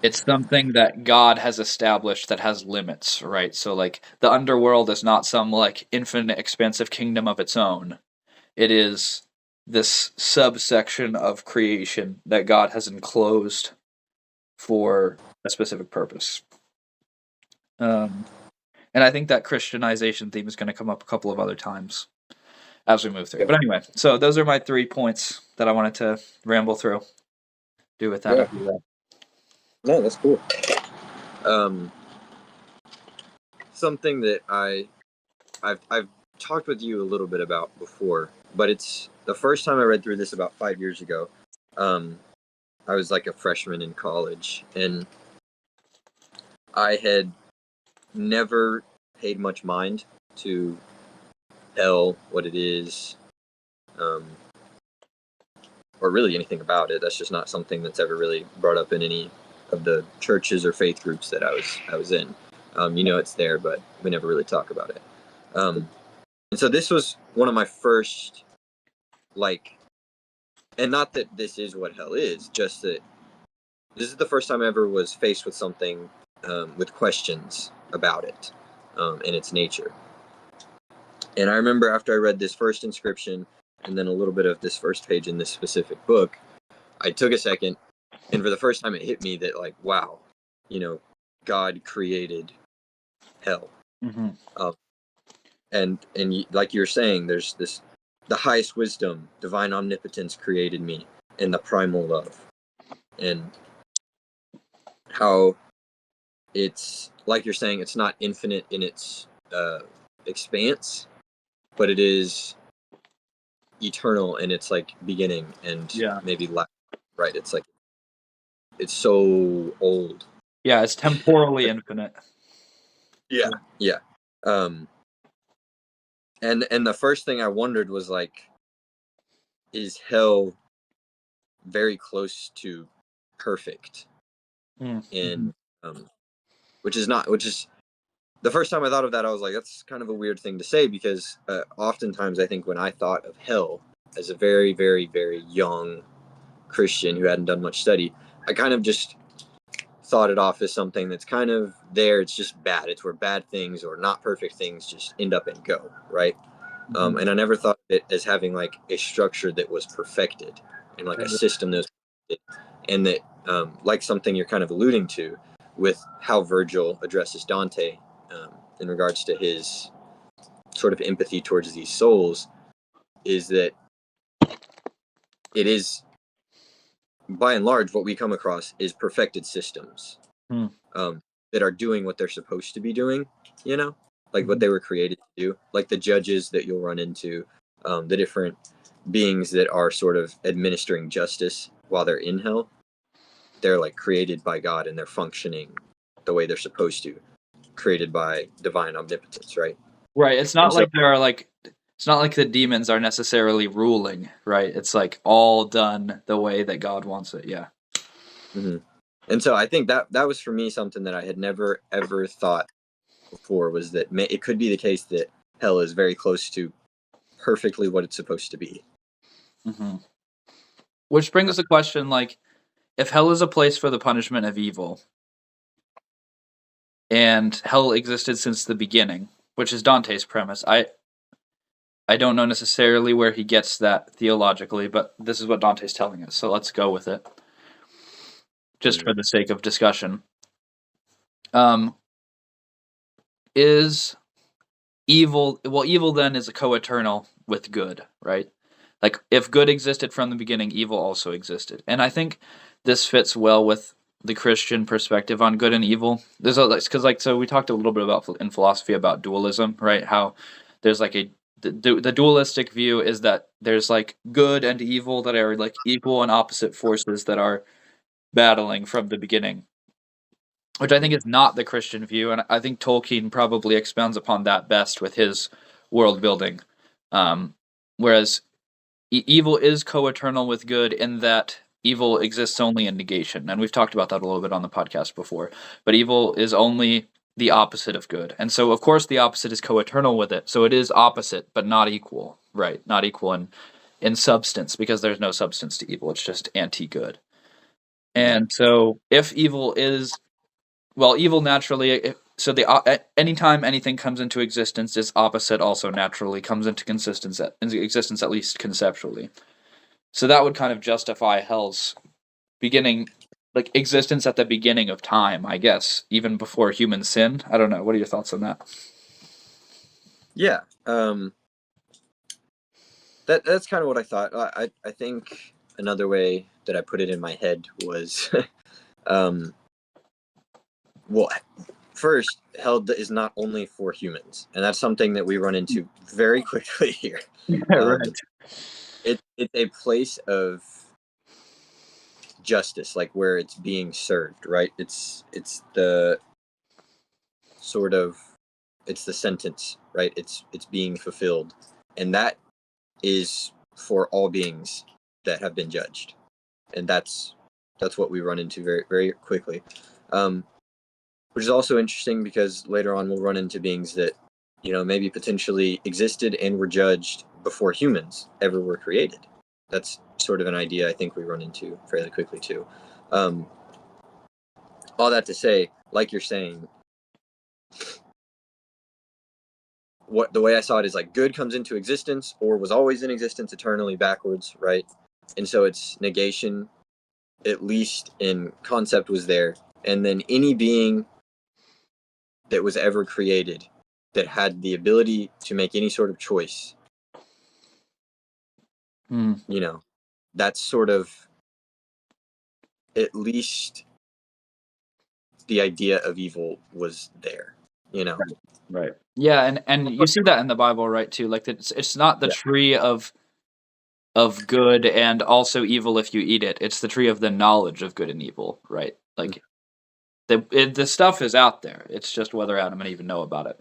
it's something that God has established that has limits, right? So, like, the underworld is not some, like, infinite expansive kingdom of its own. It is this subsection of creation that God has enclosed for a specific purpose. And I think that Christianization theme is going to come up a couple of other times as we move through. But anyway, so those are my 3 points that I wanted to ramble through. Do with that. Yeah. No, that's cool. Something that I've talked with you a little bit about before, but it's the first time I read through this about 5 years ago. I was like a freshman in college, and I had never paid much mind to hell, what it is, or really anything about it. That's just not something that's ever really brought up in any of the churches or faith groups that I was in. It's there, but we never really talk about it. And so this was one of my first, like, and not that this is what hell is, just that this is the first time I ever was faced with something with questions about it and its nature. And I remember after I read this first inscription and then a little bit of this first page in this specific book, I took a second, and for the first time it hit me that, like, wow, God created hell. Mm-hmm. And like you were saying, there's this, the highest wisdom, divine omnipotence created me in the primal love. And how it's, like you're saying, it's not infinite in its expanse, but it is eternal in its, like, beginning and maybe last, right? It's like, it's so old. Yeah, it's temporally infinite. Yeah. And the first thing I wondered was, like, is hell very close to perfect? Mm-hmm. And which is the first time I thought of that, I was like, that's kind of a weird thing to say, because oftentimes I think when I thought of hell as a very, very, very young Christian who hadn't done much study, I kind of just thought it off as something that's kind of there. It's just bad. It's where bad things or not perfect things just end up and go, right? Mm-hmm. And I never thought of it as having, like, a structure that was perfected and, like, a system that was perfected, and that, like something you're kind of alluding to with how Virgil addresses Dante in regards to his sort of empathy towards these souls, is that it is, by and large, what we come across is perfected systems that are doing what they're supposed to be doing, like what they were created to do, like the judges that you'll run into, the different beings that are sort of administering justice while they're in hell. They're, like, created by God, and they're functioning the way they're supposed to, created by divine omnipotence, right? Right. It's not like it's not like the demons are necessarily ruling, right? It's like all done the way that God wants it. Yeah. Mm-hmm. And so I think that was for me something that I had never ever thought before, was that it could be the case that hell is very close to perfectly what it's supposed to be. Mm-hmm. Which brings the question, like, if hell is a place for the punishment of evil, and hell existed since the beginning, which is Dante's premise. I don't know necessarily where he gets that theologically, but this is what Dante's telling us, so let's go with it. Just for the sake of discussion. Is evil, well, evil then is a co-eternal with good, right? Like, if good existed from the beginning, evil also existed. And I think this fits well with the Christian perspective on good and evil. There's because, like, so we talked a little bit about in philosophy about dualism, right? How there's like the dualistic view is that there's like good and evil that are like equal and opposite forces that are battling from the beginning, which I think is not the Christian view, and I think Tolkien probably expounds upon that best with his world building. Whereas evil is co-eternal with good in that evil exists only in negation, and we've talked about that a little bit on the podcast before. But evil is only the opposite of good, and so of course the opposite is co-eternal with it. So it is opposite, but not equal, right? Not equal in substance, because there's no substance to evil; it's just anti-good. And so if evil is, well, evil naturally. So anytime anything comes into existence, its opposite also naturally comes into existence, at least conceptually. So that would kind of justify hell's beginning, like existence at the beginning of time, I guess, even before human sin. I don't know. What are your thoughts on that? Yeah, that's kind of what I thought. I think another way that I put it in my head was, well, first, hell is not only for humans, and that's something that we run into very quickly here. Right. It's a place of justice, like where it's being served, right? It's the sort of, it's the sentence, right? It's being fulfilled, and that is for all beings that have been judged, and that's what we run into very very quickly. Which is also interesting because later on we'll run into beings that, maybe potentially existed and were judged before humans ever were created. That's sort of an idea I think we run into fairly quickly too. All that to say, like you're saying, what the way I saw it is like good comes into existence or was always in existence eternally backwards, right? And so it's negation, at least in concept, was there. And then any being that was ever created that had the ability to make any sort of choice, that's sort of at least the idea of evil was there, Right. Yeah, and you see that in the Bible, right, too. Like it's not the tree of good and also evil if you eat it. It's the tree of the knowledge of good and evil, right? Like the stuff is out there. It's just whether Adam and Eve know about it.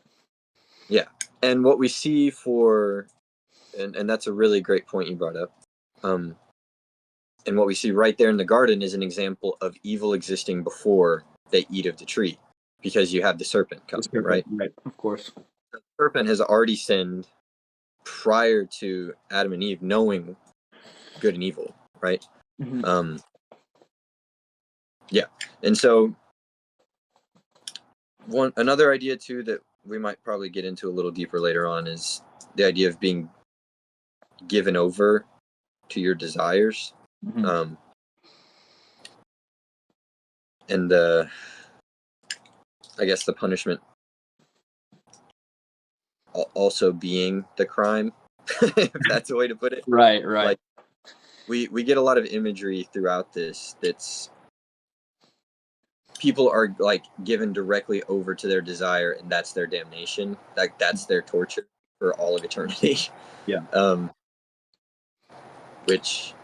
Yeah. And what we see and that's a really great point you brought up. And what we see right there in the garden is an example of evil existing before they eat of the tree, because you have the serpent coming, right? Right, of course. The serpent has already sinned prior to Adam and Eve knowing good and evil, right? Mm-hmm. Yeah. And so another idea too that we might probably get into a little deeper later on is the idea of being given over to your desires. Mm-hmm. And I guess the punishment also being the crime, if that's a way to put it. Right. Like we get a lot of imagery throughout this that's people are like given directly over to their desire, and that's their damnation. Like that's their torture for all of eternity. Yeah. Which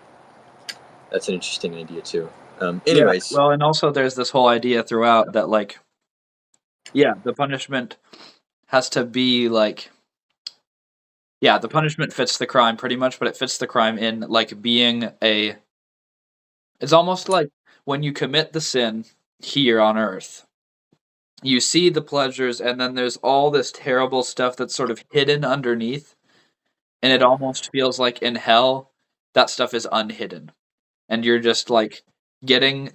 that's an interesting idea too. Anyways. Yeah, well, and also there's this whole idea throughout that, like, the punishment has to be like, the punishment fits the crime pretty much, but it fits the crime in like being it's almost like when you commit the sin here on earth, you see the pleasures, and then there's all this terrible stuff that's sort of hidden underneath, and it almost feels like in hell that stuff is unhidden, and you're just like getting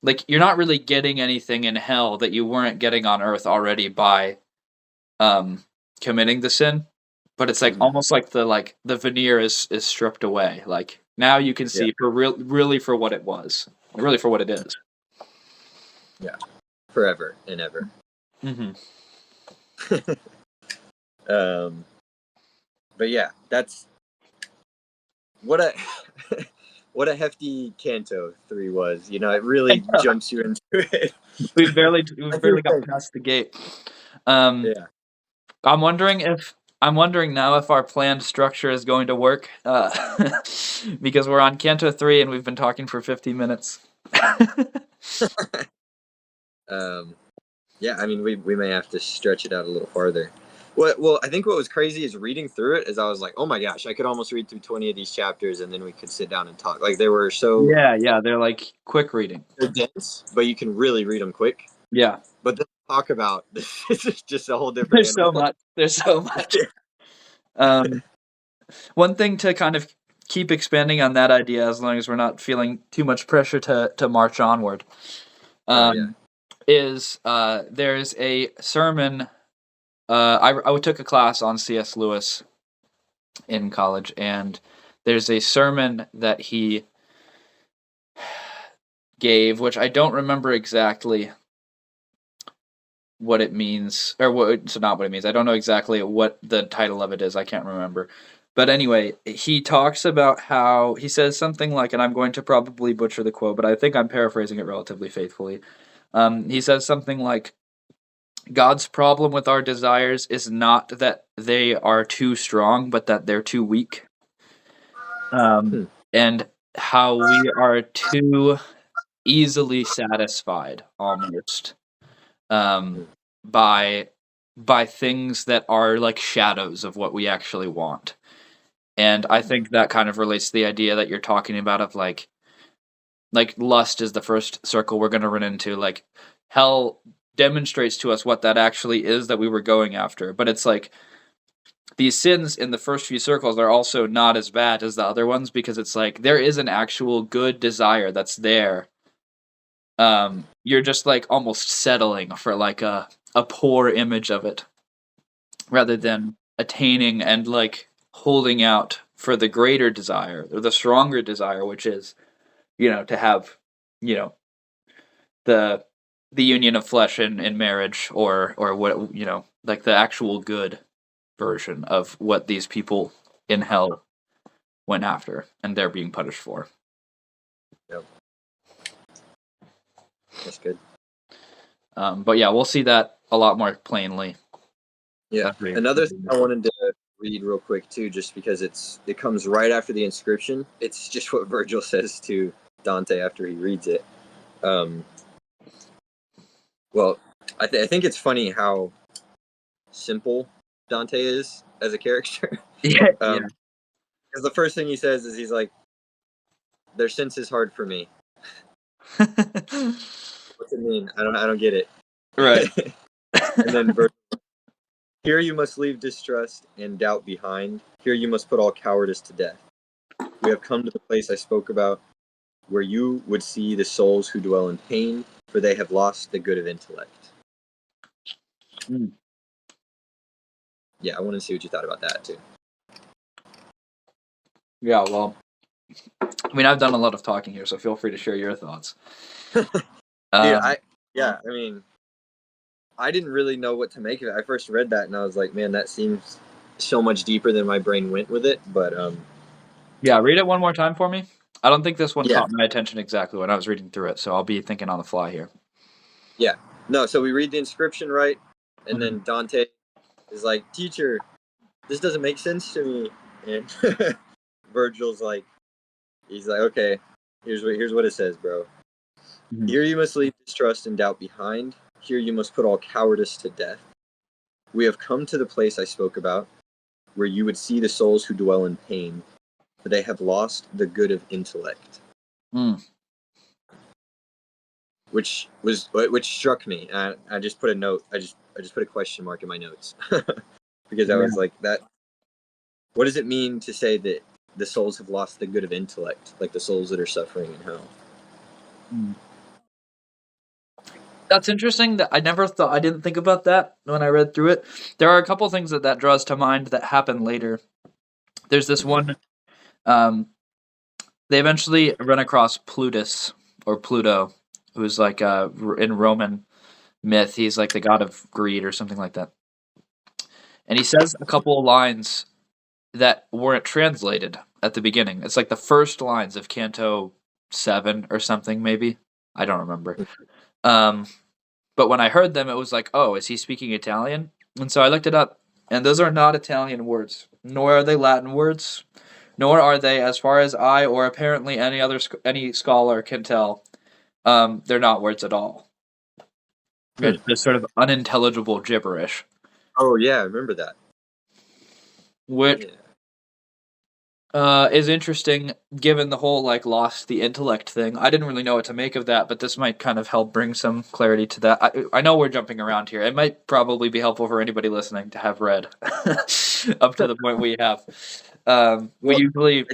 like you're not really getting anything in hell that you weren't getting on earth already by committing the sin, but it's like almost like the veneer is stripped away. Like now you can see for really for what it was, really for what it is. Yeah, forever and ever. But yeah, that's what a what a hefty Canto 3 was. You know, it really jumps you into it. We've barely got past the gate. Yeah. I'm wondering now if our planned structure is going to work, because we're on Canto 3 and we've been talking for 50 minutes. Yeah, I mean, we may have to stretch it out a little farther. Well, I think what was crazy is reading through it is I was like, oh my gosh, I could almost read through 20 of these chapters and then we could sit down and talk. Like they were so yeah, they're like quick reading. They're dense, but you can really read them quick. Yeah. But then talk about this is just a whole different There's animal. so much. There's so much. One thing to kind of keep expanding on that idea, as long as we're not feeling too much pressure to march onward, is there's a sermon. I took a class on C.S. Lewis in college, and there's a sermon that he gave, which I don't remember exactly what it means, or what. So not what it means. I don't know exactly what the title of it is. I can't remember. But anyway, he talks about how he says something like, and I'm going to probably butcher the quote, but I think I'm paraphrasing it relatively faithfully. He says something like, God's problem with our desires is not that they are too strong, but that they're too weak. And how we are too easily satisfied, almost, by things that are like shadows of what we actually want. And I think that kind of relates to the idea that you're talking about of like lust is the first circle we're going to run into. Like hell demonstrates to us what that actually is that we were going after. But it's like these sins in the first few circles are also not as bad as the other ones, because it's like there is an actual good desire that's there. You're just like almost settling for like a poor image of it, rather than attaining and like holding out for the greater desire or the stronger desire, which is, to have, the union of flesh in marriage, or what, like the actual good version of what these people in hell went after and they're being punished for. Yep. That's good. But yeah, we'll see that a lot more plainly. Yeah. Another thing I wanted to read real quick too, just because it comes right after the inscription. It's just what Virgil says to Dante after he reads it. Well, I think it's funny how simple Dante is as a character. Yeah. Because the first thing he says is he's like, "Their sense is hard for me." What's it mean? I don't get it. Right. And then Virgil, here you must leave distrust and doubt behind. Here you must put all cowardice to death. We have come to the place I spoke about, where you would see the souls who dwell in pain, for they have lost the good of intellect. Yeah, I want to see what you thought about that too. Yeah, well, I mean, I've done a lot of talking here, so feel free to share your thoughts. I mean, I didn't really know what to make of it. I first read that and I was like, man, that seems so much deeper than my brain went with it. But yeah, read it one more time for me. I don't think this one caught my attention exactly when I was reading through it, so I'll be thinking on the fly here. Yeah. No, so we read the inscription, right? And then Dante is like, teacher, this doesn't make sense to me. And Virgil's like, he's like, okay, here's what it says, bro. Here you must leave distrust and doubt behind. Here you must put all cowardice to death. We have come to the place I spoke about, where you would see the souls who dwell in pain, for they have lost the good of intellect. which struck me. I just put a note. I just put a question mark in my notes because I was like, that. What does it mean to say that the souls have lost the good of intellect, like the souls that are suffering in hell? That's interesting. That I didn't think about that when I read through it. There are a couple things that draws to mind that happen later. There's this one. They eventually run across Plutus or Pluto, who's like in Roman myth. He's like the god of greed or something like that. And he says a couple of lines that weren't translated at the beginning. It's like the first lines of Canto 7 or something, maybe. I don't remember. But when I heard them, it was like, oh, is he speaking Italian? And so I looked it up, and those are not Italian words, nor are they Latin words, nor are they, as far as I or apparently any scholar can tell, they're not words at all. It's just sort of unintelligible gibberish. Oh yeah, I remember that. Which is interesting, given the whole like lost the intellect thing. I didn't really know what to make of that, but this might kind of help bring some clarity to that. I know we're jumping around here. It might probably be helpful for anybody listening to have read up to the point we have. We usually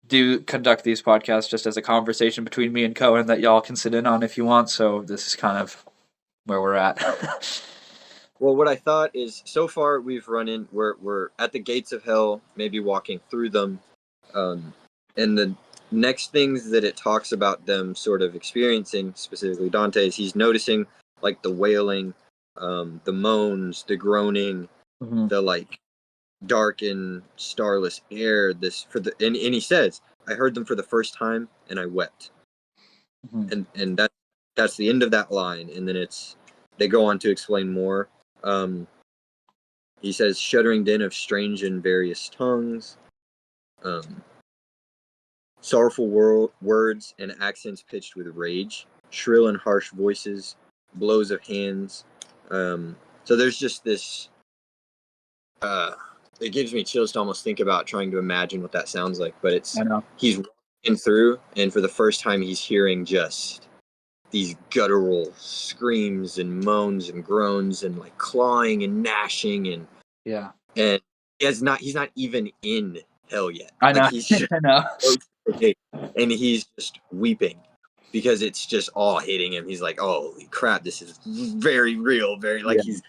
do conduct these podcasts just as a conversation between me and Cohen that y'all can sit in on if you want. So this is kind of where we're at. Well, what I thought is, so far we've run in. We're at the gates of hell, maybe walking through them. And the next things that it talks about them sort of experiencing, specifically Dante, is he's noticing like the wailing, the moans, the groaning, the like dark and starless air. And he says, I heard them for the first time and I wept. And that's the end of that line. And then they go on to explain more. He says, shuddering din of strange and various tongues. Sorrowful words and accents pitched with rage, shrill and harsh voices, blows of hands. So there's just this. It gives me chills to almost think about trying to imagine what that sounds like. But he's walking through, and for the first time, he's hearing just these guttural screams and moans and groans and like clawing and gnashing and he's not even in hell yet. I know. Like he's just, I know. And he's just weeping because it's just all hitting him. He's like, holy crap, this is very real, very like he's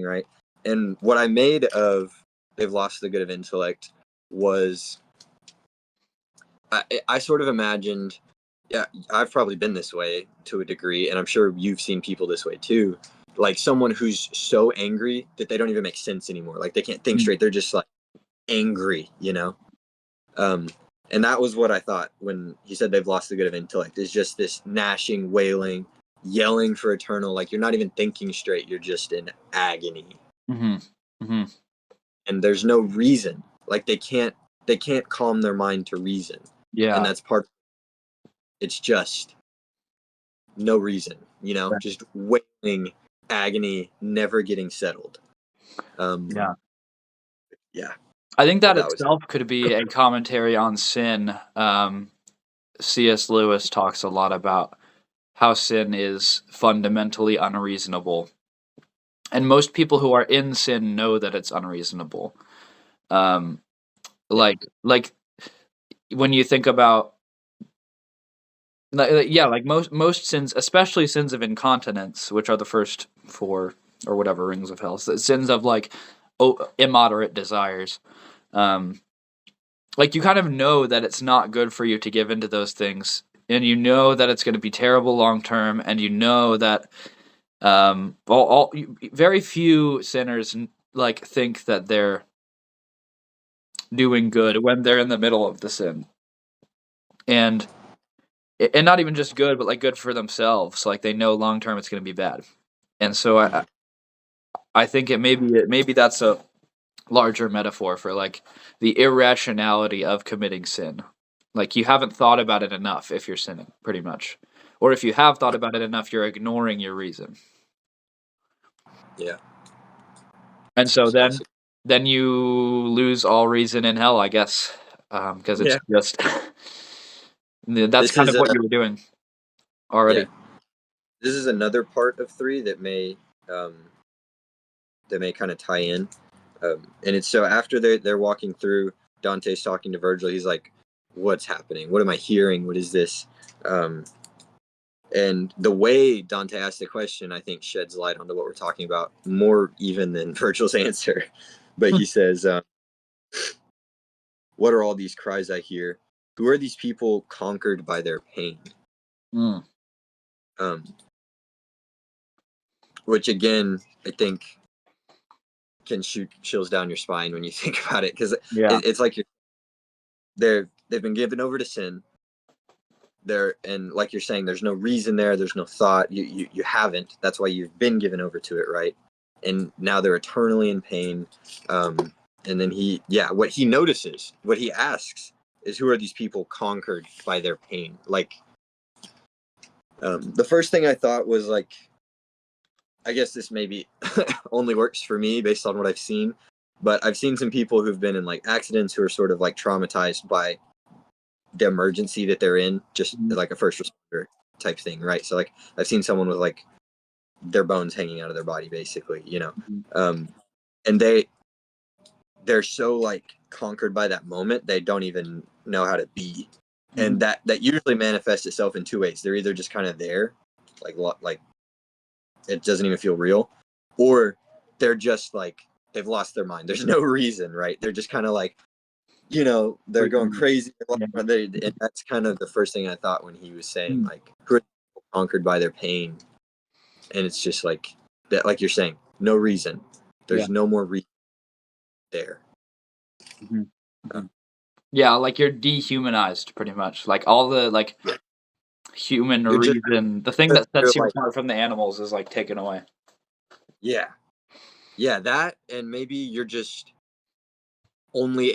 right. And what I made of they've lost the good of intellect was I sort of imagined, yeah, I've probably been this way to a degree, and I'm sure you've seen people this way too. Like someone who's so angry that they don't even make sense anymore. Like they can't think straight. They're just like angry, you know? And that was what I thought when he said they've lost the good of intellect, is just this gnashing, wailing, yelling for eternal. Like you're not even thinking straight. You're just in agony. And there's no reason. Like they can't calm their mind to reason. Yeah. And that's part. It's just no reason, you know, just wailing, agony, never getting settled. Yeah. I think that itself could be a commentary on sin. C.S. Lewis talks a lot about how sin is fundamentally unreasonable. And most people who are in sin know that it's unreasonable. Like when you think about like most sins, especially sins of incontinence, which are the first 4 or whatever rings of hell, sins of like immoderate desires. Like you kind of know that it's not good for you to give into those things, and you know that it's going to be terrible long term, and you know that very few sinners like think that they're doing good when they're in the middle of the sin, and not even just good, but like good for themselves. Like they know long term it's going to be bad, and so I think maybe that's a larger metaphor for like the irrationality of committing sin. Like you haven't thought about it enough if you're sinning, pretty much, or if you have thought about it enough, you're ignoring your reason. Yeah. And so then you lose all reason in hell, I guess, because it's just that's kind of what you were doing already. this is another part of 3 that may kind of tie in. And it's so after they're walking through, Dante's talking to Virgil. He's like, "What's happening? What am I hearing? What is this?" And the way Dante asked the question, I think, sheds light onto what we're talking about more even than Virgil's answer. But he says, "What are all these cries I hear? Who are these people conquered by their pain?" Mm. Which again, I think can shoot chills down your spine when you think about it, because it's like they've been given over to sin. And like you're saying, there's no reason there, there's no thought. You haven't. That's why you've been given over to it, right? And now they're eternally in pain. And then what he notices, what he asks, is who are these people conquered by their pain? Like, the first thing I thought was like, I guess this maybe only works for me based on what I've seen, but I've seen some people who've been in like accidents who are sort of like traumatized by the emergency that they're in, just like a first responder type thing, right? So like I've seen someone with like their bones hanging out of their body, basically, and they're so like conquered by that moment, they don't even know how to be. And that usually manifests itself in 2 ways. They're either just kind of there, like it doesn't even feel real, or they're just like they've lost their mind. There's no reason, right? They're just kind of like, they're going crazy. And that's kind of the first thing I thought when he was saying like, who are conquered by their pain? And it's just like that, like you're saying, no reason. There's no more reason there. Yeah, like you're dehumanized pretty much. Like all the like human reason, the thing that sets you apart from the animals is like taken away. Yeah, that, and maybe you're just only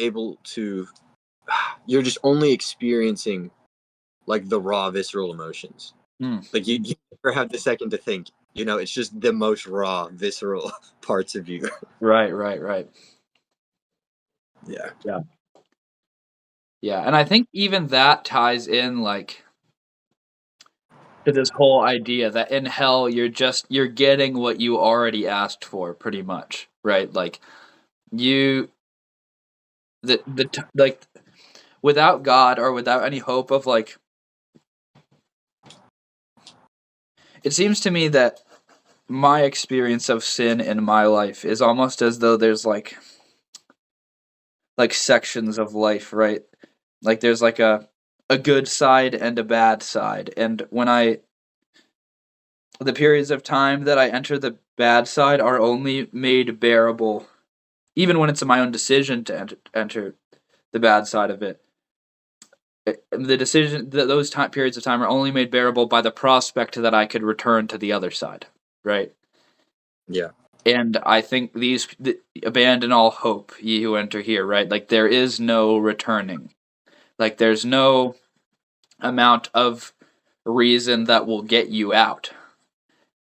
experiencing like the raw visceral emotions. Like you never have the second to think, it's just the most raw visceral parts of you. Right. Yeah, and I think even that ties in like to this whole idea that in hell you're getting what you already asked for, pretty much, right? Like like without God or without any hope of like, it seems to me that my experience of sin in my life is almost as though there's like sections of life, right? Like there's like a good side and a bad side, and when the periods of time that I enter the bad side are only made bearable, even when it's my own decision to enter the bad side of it. The decision, those periods of time are only made bearable by the prospect that I could return to the other side, right? Yeah. And I think abandon all hope, ye who enter here, right? Like there is no returning. Like there's no amount of reason that will get you out.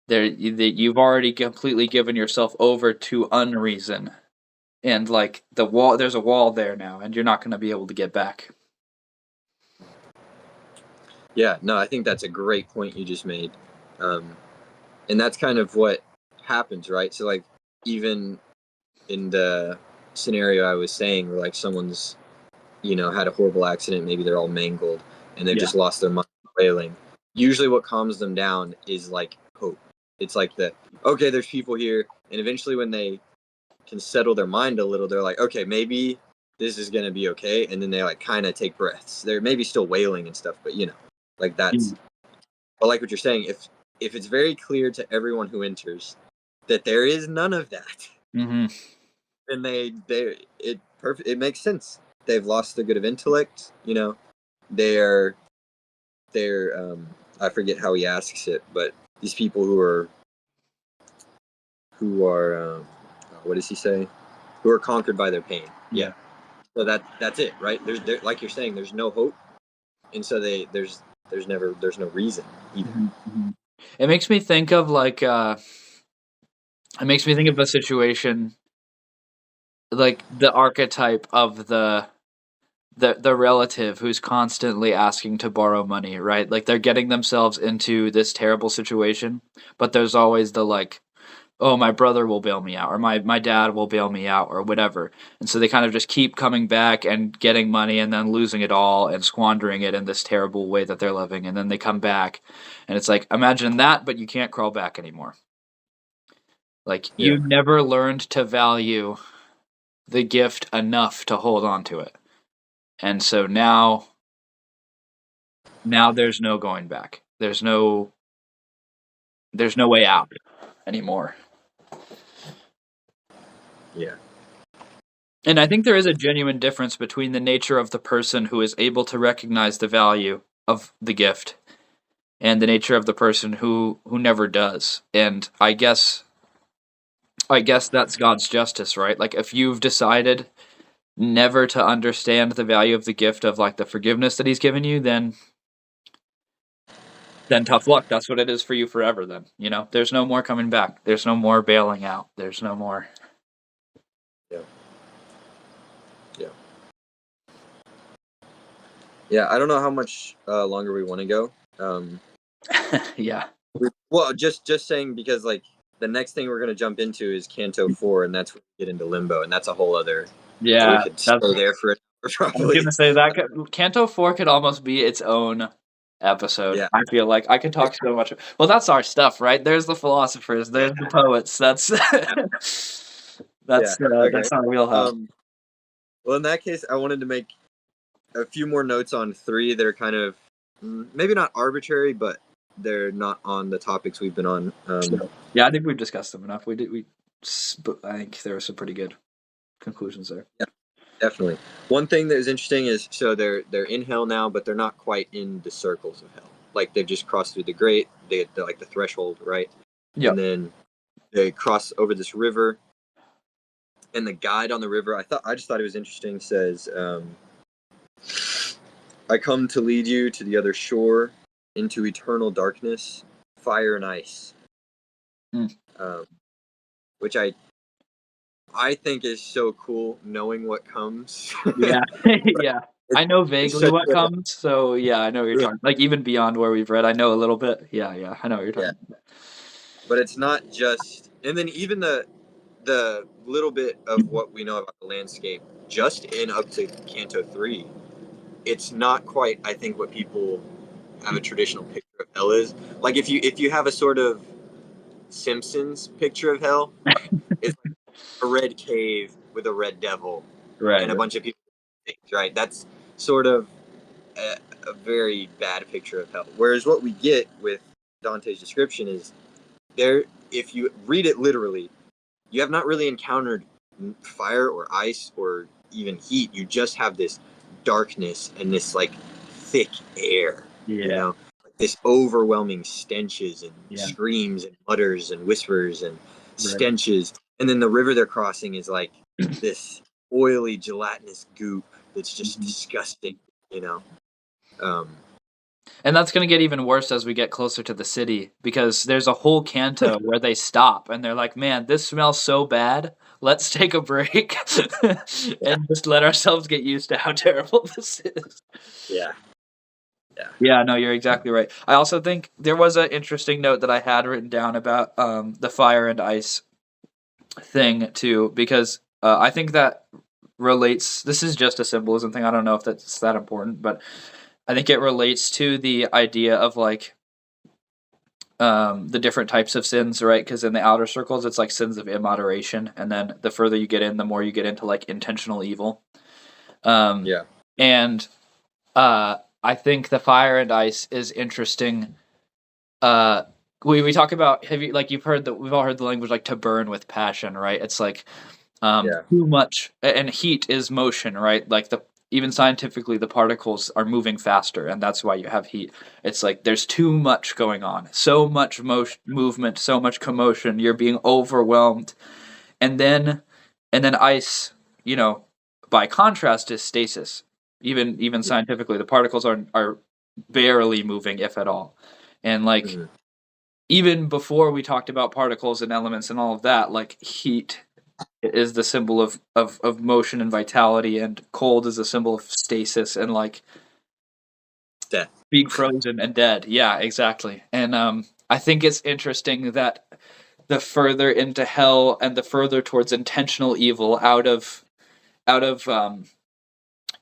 You've already completely given yourself over to unreason, and like there's a wall there now, and you're not going to be able to get back. Yeah, no, I think that's a great point you just made, and that's kind of what happens, right? So like even in the scenario I was saying, where like someone's had a horrible accident, maybe they're all mangled and they've just lost their mind wailing. Usually what calms them down is like hope. It's like okay, there's people here, and eventually when they can settle their mind a little, they're like, okay, maybe this is gonna be okay, and then they like kind of take breaths. They're maybe still wailing and stuff, but like that's but like what you're saying, if it's very clear to everyone who enters that there is none of that, then it makes sense. They've lost the good of intellect. They're I forget how he asks it, but these people who are what does he say? Who are conquered by their pain. Yeah. So that's it, right? There's like you're saying, there's no hope, and so there's no reason either. It makes me think of like a situation like the archetype of the the relative who's constantly asking to borrow money, right? Like they're getting themselves into this terrible situation, but there's always the like, oh, my brother will bail me out, or my dad will bail me out, or whatever. And so they kind of just keep coming back and getting money and then losing it all and squandering it in this terrible way that they're living. And then they come back, and it's like, imagine that, but you can't crawl back anymore. Like Yeah. you never learned to value the gift enough to hold on to it. And so now there's no going back. There's no way out anymore. Yeah. And I think there is a genuine difference between the nature of the person who is able to recognize the value of the gift and the nature of the person who never does. And I guess that's God's justice, right? Like if you've decided never to understand the value of the gift of like the forgiveness that he's given you, then tough luck. That's what it is for you forever then. You know, there's no more coming back. There's no more bailing out. There's no more. Yeah. Yeah. Yeah, I don't know how much longer we want to go. Yeah. Well, just saying, because like the next thing we're going to jump into is Canto 4, and that's when we get into Limbo, and that's a whole other. Yeah. We could stay there for I was probably. gonna say that Canto 4 could almost be its own episode. Yeah. I feel like I could talk so much. Well, that's our stuff, right? There's the philosophers, there's the poets. That's Yeah. Okay. that's our wheelhouse. Well, in that case, I wanted to make a few more notes on 3 that are kind of maybe not arbitrary, but they're not on the topics we've been on. Sure. Yeah, I think we've discussed them enough. I think there were some pretty good conclusions there. Yeah, definitely. One thing that is interesting is, so they're in hell now, but they're not quite in the circles of hell. Like they've just crossed through the grate. They're like the threshold, right? Yeah. And then they cross over this river. And the guide on the river, I just thought it was interesting. Says, "I come to lead you to the other shore, into eternal darkness, fire and ice." Which I think is so cool, knowing what comes. Yeah. Yeah. I know vaguely what comes, so yeah, I know what you're talking. Like even beyond where we've read, I know a little bit. Yeah, I know what you're talking about. But it's not just, and then even the little bit of what we know about the landscape, just in up to Canto 3, it's not quite, I think, what people have a traditional picture of hell is. Like if you have a sort of Simpsons picture of hell, it's like a red cave with a red devil, Right. and a bunch of people, right? That's sort of a very bad picture of hell. Whereas what we get with Dante's description is, there, if you read it literally, you have not really encountered fire or ice or even heat. You just have this darkness and this like thick air. Yeah. You know, like this overwhelming stenches and screams and mutters and whispers and stenches. And then the river they're crossing is like this oily, gelatinous goop that's just disgusting. You know. And that's going to get even worse as we get closer to the city, because there's a whole canto where they stop and they're like, man, this smells so bad. Let's take a break and just let ourselves get used to how terrible this is. Yeah. Yeah, no, you're exactly right. I also think there was an interesting note that I had written down about the fire and ice thing too, because I think that relates. This is just a symbolism thing. I don't know if that's that important, but I think it relates to the idea of like the different types of sins, right? Because in the outer circles, it's like sins of immoderation, and then the further you get in, the more you get into like intentional evil. And I think the fire and ice is interesting. We talk about, you've heard that we've all heard the language like to burn with passion, right? It's like too much, and heat is motion, right? Like even scientifically, the particles are moving faster, and that's why you have heat. It's like there's too much going on, so much movement, so much commotion. You're being overwhelmed, and then ice, by contrast, is stasis. Even scientifically, the particles are barely moving, if at all, and like even before we talked about particles and elements and all of that, like heat is the symbol of motion and vitality, and cold is a symbol of stasis and like Death. being frozen and dead. Yeah, exactly. And I think it's interesting that the further into hell and the further towards intentional evil out of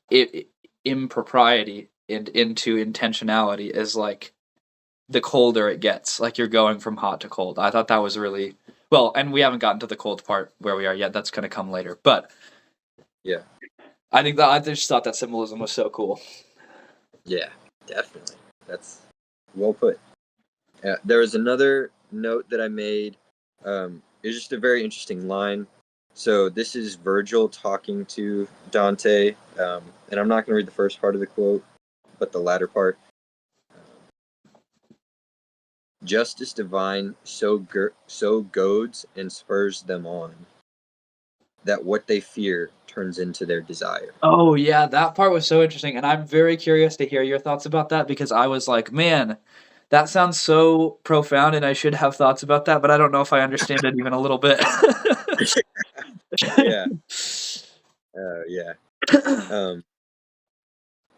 it, impropriety and into intentionality is like the colder it gets. Like you're going from hot to cold. I thought that was really well, and we haven't gotten to the cold part where we are yet. That's going to come later. But Yeah. I think that I just thought that symbolism was so cool. Yeah, definitely. That's well put. There was another note that I made. It's just a very interesting line. So this is Virgil talking to Dante, and I'm not going to read the first part of the quote, but the latter part. Justice divine so goads and spurs them on, that what they fear turns into their desire. Oh yeah, that part was so interesting, and I'm very curious to hear your thoughts about that because I was like, man, that sounds so profound, and I should have thoughts about that, but I don't know if I understand it even a little bit. Yeah. Yeah.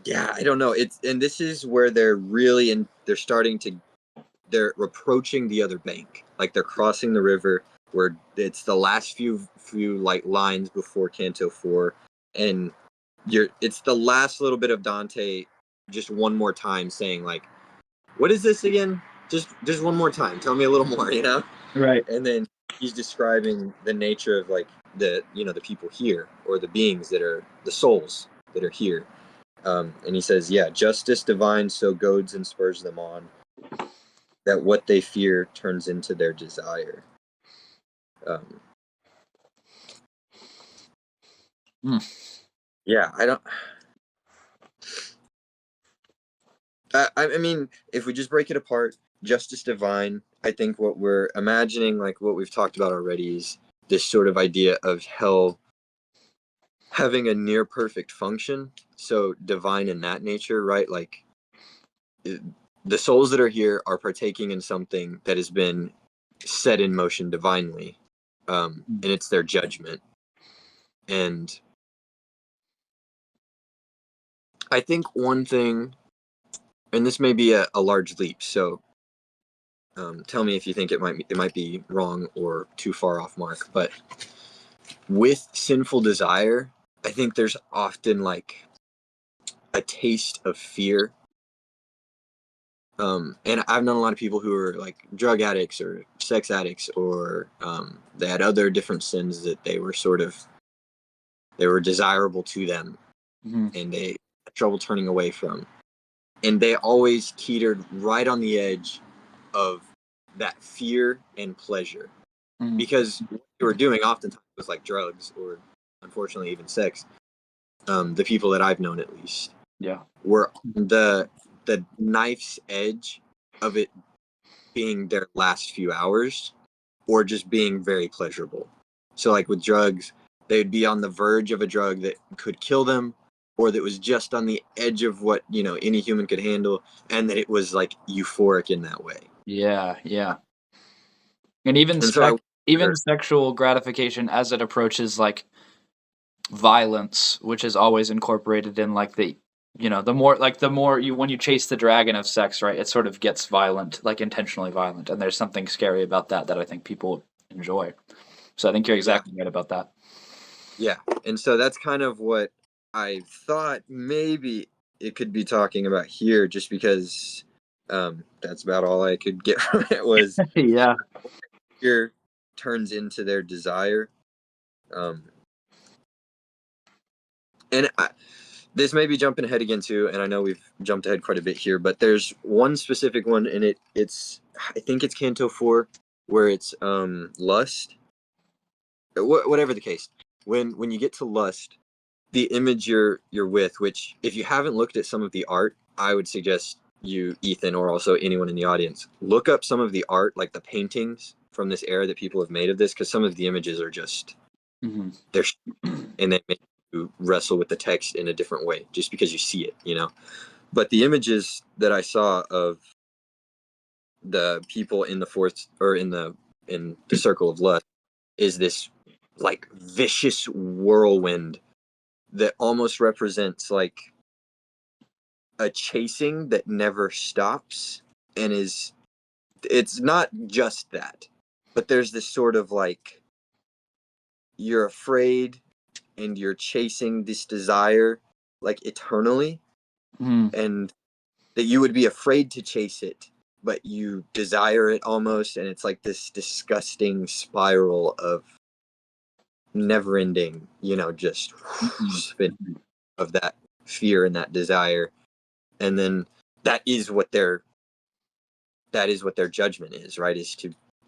Yeah, I don't know. And this is where they're really they're approaching the other bank. Like they're crossing the river where it's the last few like lines before Canto 4, and it's the last little bit of Dante just one more time saying like, what is this again? Just one more time. Tell me a little more, Right. And then he's describing the nature of like the people here, or the beings that are the souls that are here. And he says, yeah, justice divine so goads and spurs them on, that what they fear turns into their desire. Yeah, I don't. I mean, if we just break it apart, justice divine, I think what we're imagining, like what we've talked about already, is this sort of idea of hell having a near perfect function. So divine in that nature, right? Like the souls that are here are partaking in something that has been set in motion divinely, and it's their judgment. And I think one thing, and this may be a large leap, so tell me if you think it might be wrong or too far off mark. But with sinful desire, I think there's often like a taste of fear. And I've known a lot of people who are like drug addicts or sex addicts, or they had other different sins that they were desirable to them, and they had trouble turning away from. And they always teetered right on the edge of that fear and pleasure, because what they were doing oftentimes was like drugs, or unfortunately even sex. The people that I've known, at least, were on the knife's edge of it being their last few hours, or just being very pleasurable. So like with drugs, they'd be on the verge of a drug that could kill them, or that was just on the edge of what any human could handle, and that it was like euphoric in that way. Yeah, yeah. And even And so even sexual gratification as it approaches like violence, which is always incorporated in like the more you when you chase the dragon of sex, right? It sort of gets violent, like intentionally violent, and there's something scary about that I think people enjoy. So I think you're exactly right about that. Yeah, and so that's kind of what I thought maybe it could be talking about here, just because that's about all I could get from it was Yeah. fear turns into their desire. And this may be jumping ahead again too, and I know we've jumped ahead quite a bit here, but there's one specific one, and it's I think it's Canto 4, where it's lust. Whatever the case, when you get to lust, the image you're with, which if you haven't looked at some of the art, I would suggest you, Ethan, or also anyone in the audience, look up some of the art, like the paintings from this era that people have made of this, because some of the images are just they're and they make you wrestle with the text in a different way just because you see it. But the images that I saw of the people in the fourth, or in the circle of lust, is this like vicious whirlwind that almost represents like a chasing that never stops, and it's not just that, but there's this sort of like you're afraid and you're chasing this desire like eternally, and that you would be afraid to chase it, but you desire it almost, and it's like this disgusting spiral of never ending, just spin of that fear and that desire. And then that is what their judgment is, right? Is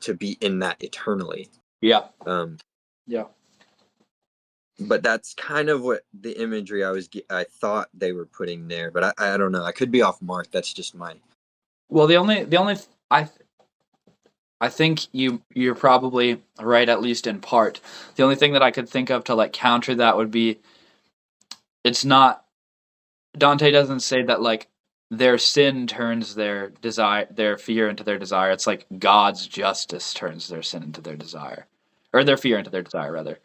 to be in that eternally. Yeah. Yeah. But that's kind of what the imagery I thought they were putting there, but I don't know. I could be off mark. That's just my. Well, the only I think you're probably right, at least in part. The only thing that I could think of to like counter that would be, it's not, Dante doesn't say that like their sin turns their fear into their desire. It's like God's justice turns their sin into their desire, or their fear into their desire rather.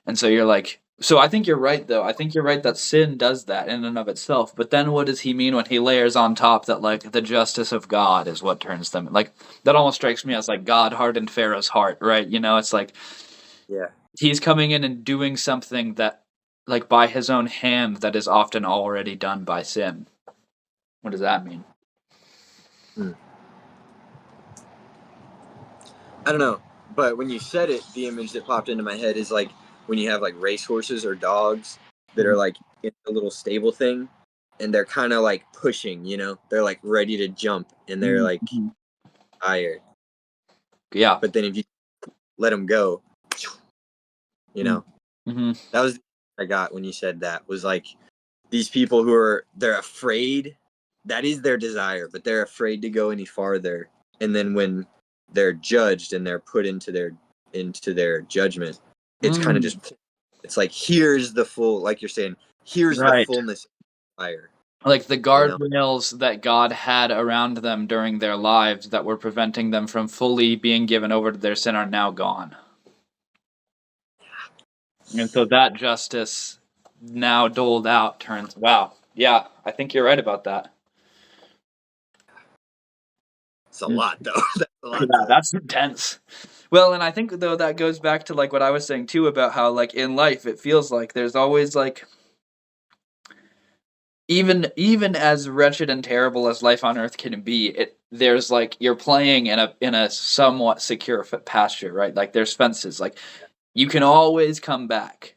And so you're like, so I think you're right though. I think you're right that sin does that in and of itself. But then what does he mean when he layers on top that like the justice of God is what turns them? Like that almost strikes me as like God hardened Pharaoh's heart, right? It's like, Yeah. he's coming in and doing something that, like, by his own hand, that is often already done by sin. What does that mean? I don't know, but when you said it, the image that popped into my head is like when you have like racehorses or dogs that are like in a little stable thing, and they're kind of like pushing, they're like ready to jump, and they're like Mm-hmm. tired. Yeah. But then if you let them go, Mm-hmm. that was I got when you said that, was like these people they're afraid. That is their desire, but they're afraid to go any farther. And then when they're judged and they're put into their judgment, it's kind of just, it's like, here's the full, like you're saying, here's the Right. fullness of fire. Like the guardrails that God had around them during their lives that were preventing them from fully being given over to their sin are now gone. And so that justice now doled out turns, wow. Yeah, I think you're right about that. It's a lot, though. That's a lot. Yeah, that's intense. Well, and I think though that goes back to like what I was saying too about how like in life it feels like there's always like, even as wretched and terrible as life on earth can be, there's like you're playing in a somewhat secure pasture, right? Like there's fences, like you can always come back.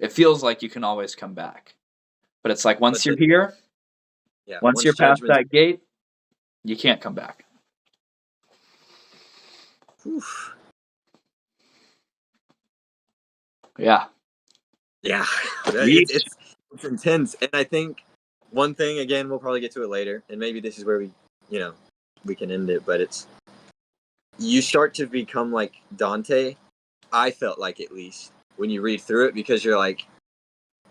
It feels like you can always come back. But it's like once you're here, once you're past that gate, you can't come back. Oof. Yeah. Yeah. It's intense. And I think one thing, again, we'll probably get to it later, and maybe this is where we can end it, but it's, you start to become like Dante. I felt like, at least when you read through it, because you're like,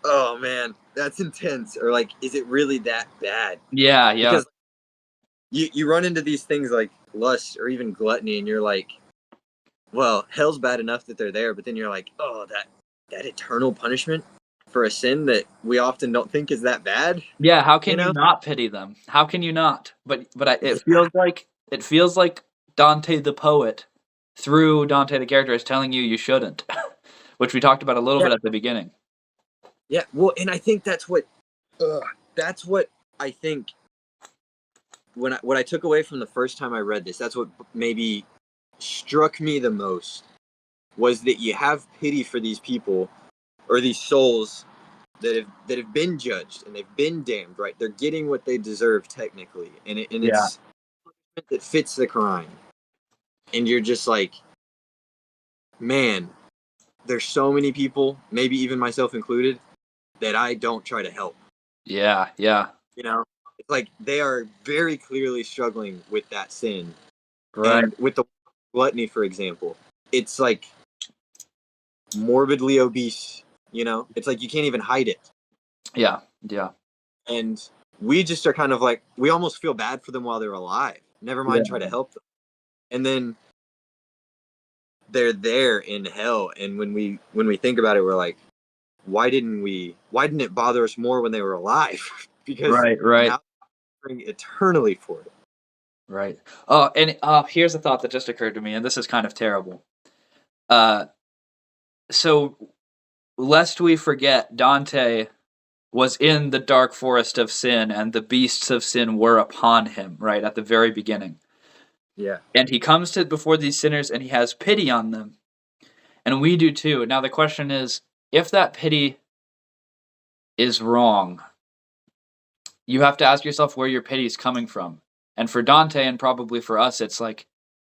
oh man, that's intense, or like, is it really that bad? Yeah. Because you run into these things like lust or even gluttony, and you're like, well, hell's bad enough that they're there, but then you're like, oh, that eternal punishment for a sin that we often don't think is that bad. Yeah, how can you not pity them? How can you not? It feels like Dante the poet, through Dante the character, is telling you shouldn't, which we talked about a little bit at the beginning. Yeah, well, and I think that's what I think what I took away from the first time I read this. That's what maybe struck me the most, was that you have pity for these people, or these souls that have been judged and they've been damned. Right, they're getting what they deserve technically, and it's that fits the crime. And you're just like, man, there's so many people, maybe even myself included, that I don't try to help. Yeah. It's like they are very clearly struggling with that sin. Right. And with the gluttony, for example, it's like morbidly obese, it's like you can't even hide it. Yeah. And we just are kind of like, we almost feel bad for them while they're alive, never mind try to help them. And then they're there in hell, and when we think about it, we're like, why didn't it bother us more when they were alive? Because Right. now we're eternally for it. Right. Oh, and here's a thought that just occurred to me, and this is kind of terrible. So lest we forget, Dante was in the dark forest of sin, and the beasts of sin were upon him, right, at the very beginning. Yeah. And he comes to before these sinners, and he has pity on them. And we do too. Now the question is, if that pity is wrong, you have to ask yourself where your pity is coming from. And for Dante, and probably for us, it's like,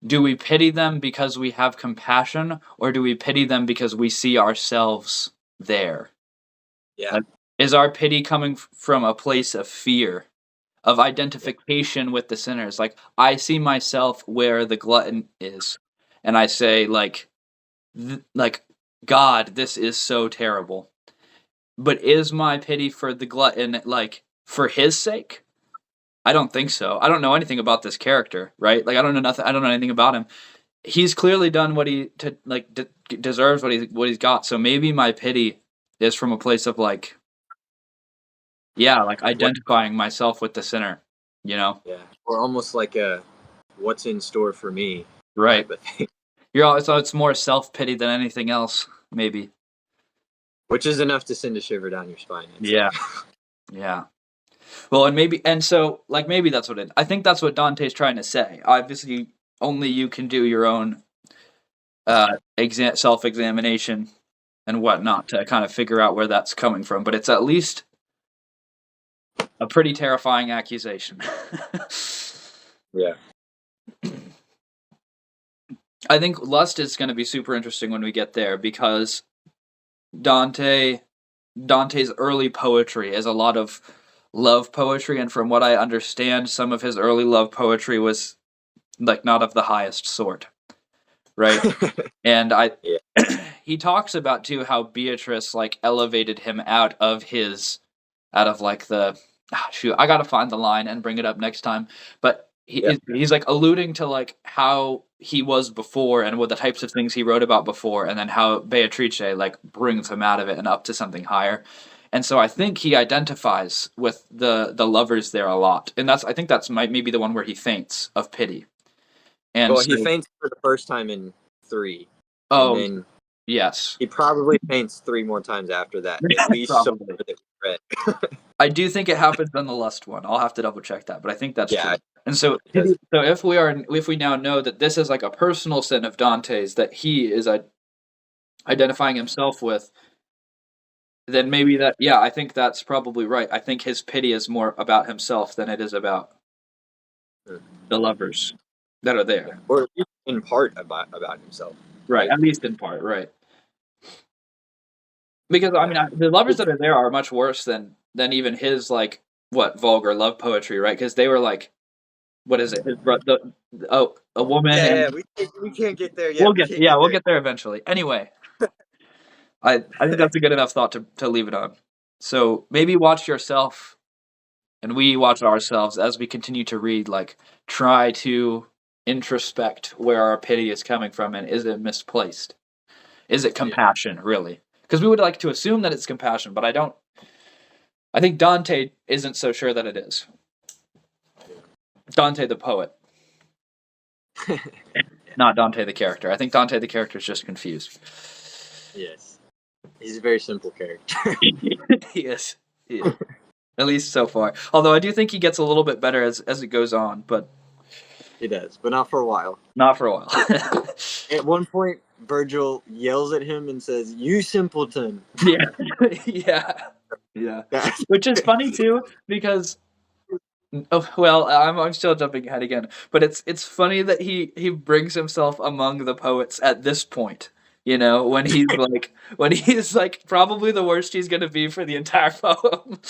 do we pity them because we have compassion, or do we pity them because we see ourselves there? Yeah. Like, is our pity coming from a place of fear, of identification with the sinners? Like, I see myself where the glutton is, and I say, like, God, this is so terrible. But is my pity for the glutton, like, for his sake? I don't think so. I don't know anything about this character, right? Like, I don't know nothing. I don't know anything about him. He's clearly done what he deserves, what he's got. So maybe my pity is from a place of like, yeah, like identifying myself with the sinner, you know? Yeah, or almost like a "what's in store for me" Right. type of thing. So it's more self pity than anything else, maybe. Which is enough to send a shiver down your spine. Yeah. Yeah. Well, and maybe that's what I think that's what Dante's trying to say. Obviously, only you can do your own self-examination and whatnot to kind of figure out where that's coming from. But it's at least a pretty terrifying accusation. Yeah. I think lust is going to be super interesting when we get there because Dante's early poetry is a lot of love poetry, and from what I understand, some of his early love poetry was like not of the highest sort, right? And he talks about too how Beatrice like elevated him out of like the shoot. I gotta find the line and bring it up next time, but he's like alluding to like how he was before and what the types of things he wrote about before, and then how Beatrice like brings him out of it and up to something higher. And so I think he identifies with the lovers there a lot, and I think that's maybe the one where he faints of pity. And well, he faints for the first time in 3. Oh, and then yes. He probably faints 3 more times after that. At least so that we read. I do think it happens on the lust one. I'll have to double check that, but I think that's true. And so if we now know that this is like a personal sin of Dante's that he is identifying himself with, then maybe I think that's probably right. I think his pity is more about himself than it is about the lovers that are there. Or in part about himself. Right, at least in part, right. Because I mean, the lovers that are there are much worse than even his like vulgar love poetry, right? Because they were like, what is it? A woman. Yeah, we can't get there yet. We'll get there eventually. Anyway, I think that's a good enough thought to leave it on. So maybe watch yourself, and we watch ourselves as we continue to read. Like, try to introspect where our pity is coming from, and is it misplaced? Is it compassion, really? Because we would like to assume that it's compassion, but I don't. I think Dante isn't so sure that it is. Dante the poet. Not Dante the character. I think Dante the character is just confused. Yes. He's a very simple character. He is. At least so far. Although I do think he gets a little bit better as it goes on, but he does, but not for a while. Not for a while. At one point, Virgil yells at him and says, "You simpleton." Yeah. Which is funny too, because I'm still jumping ahead again, but it's funny that he brings himself among the poets at this point. You know, when he's like probably the worst he's gonna be for the entire poem.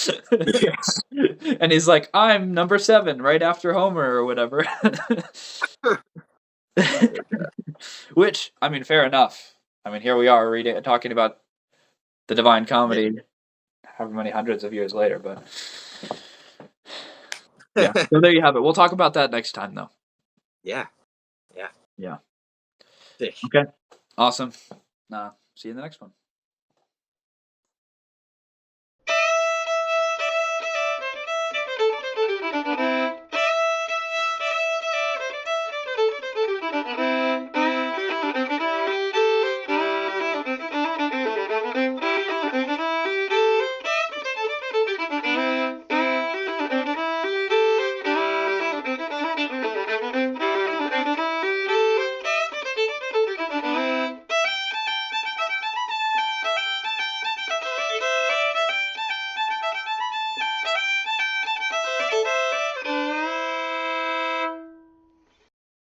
And he's like, I'm number 7, right after Homer or whatever. Which, I mean, fair enough. I mean, here we are talking about the Divine Comedy, however many hundreds of years later, but yeah. So there you have it. We'll talk about that next time, though. Yeah. Sick. Okay. Awesome. See you in the next one.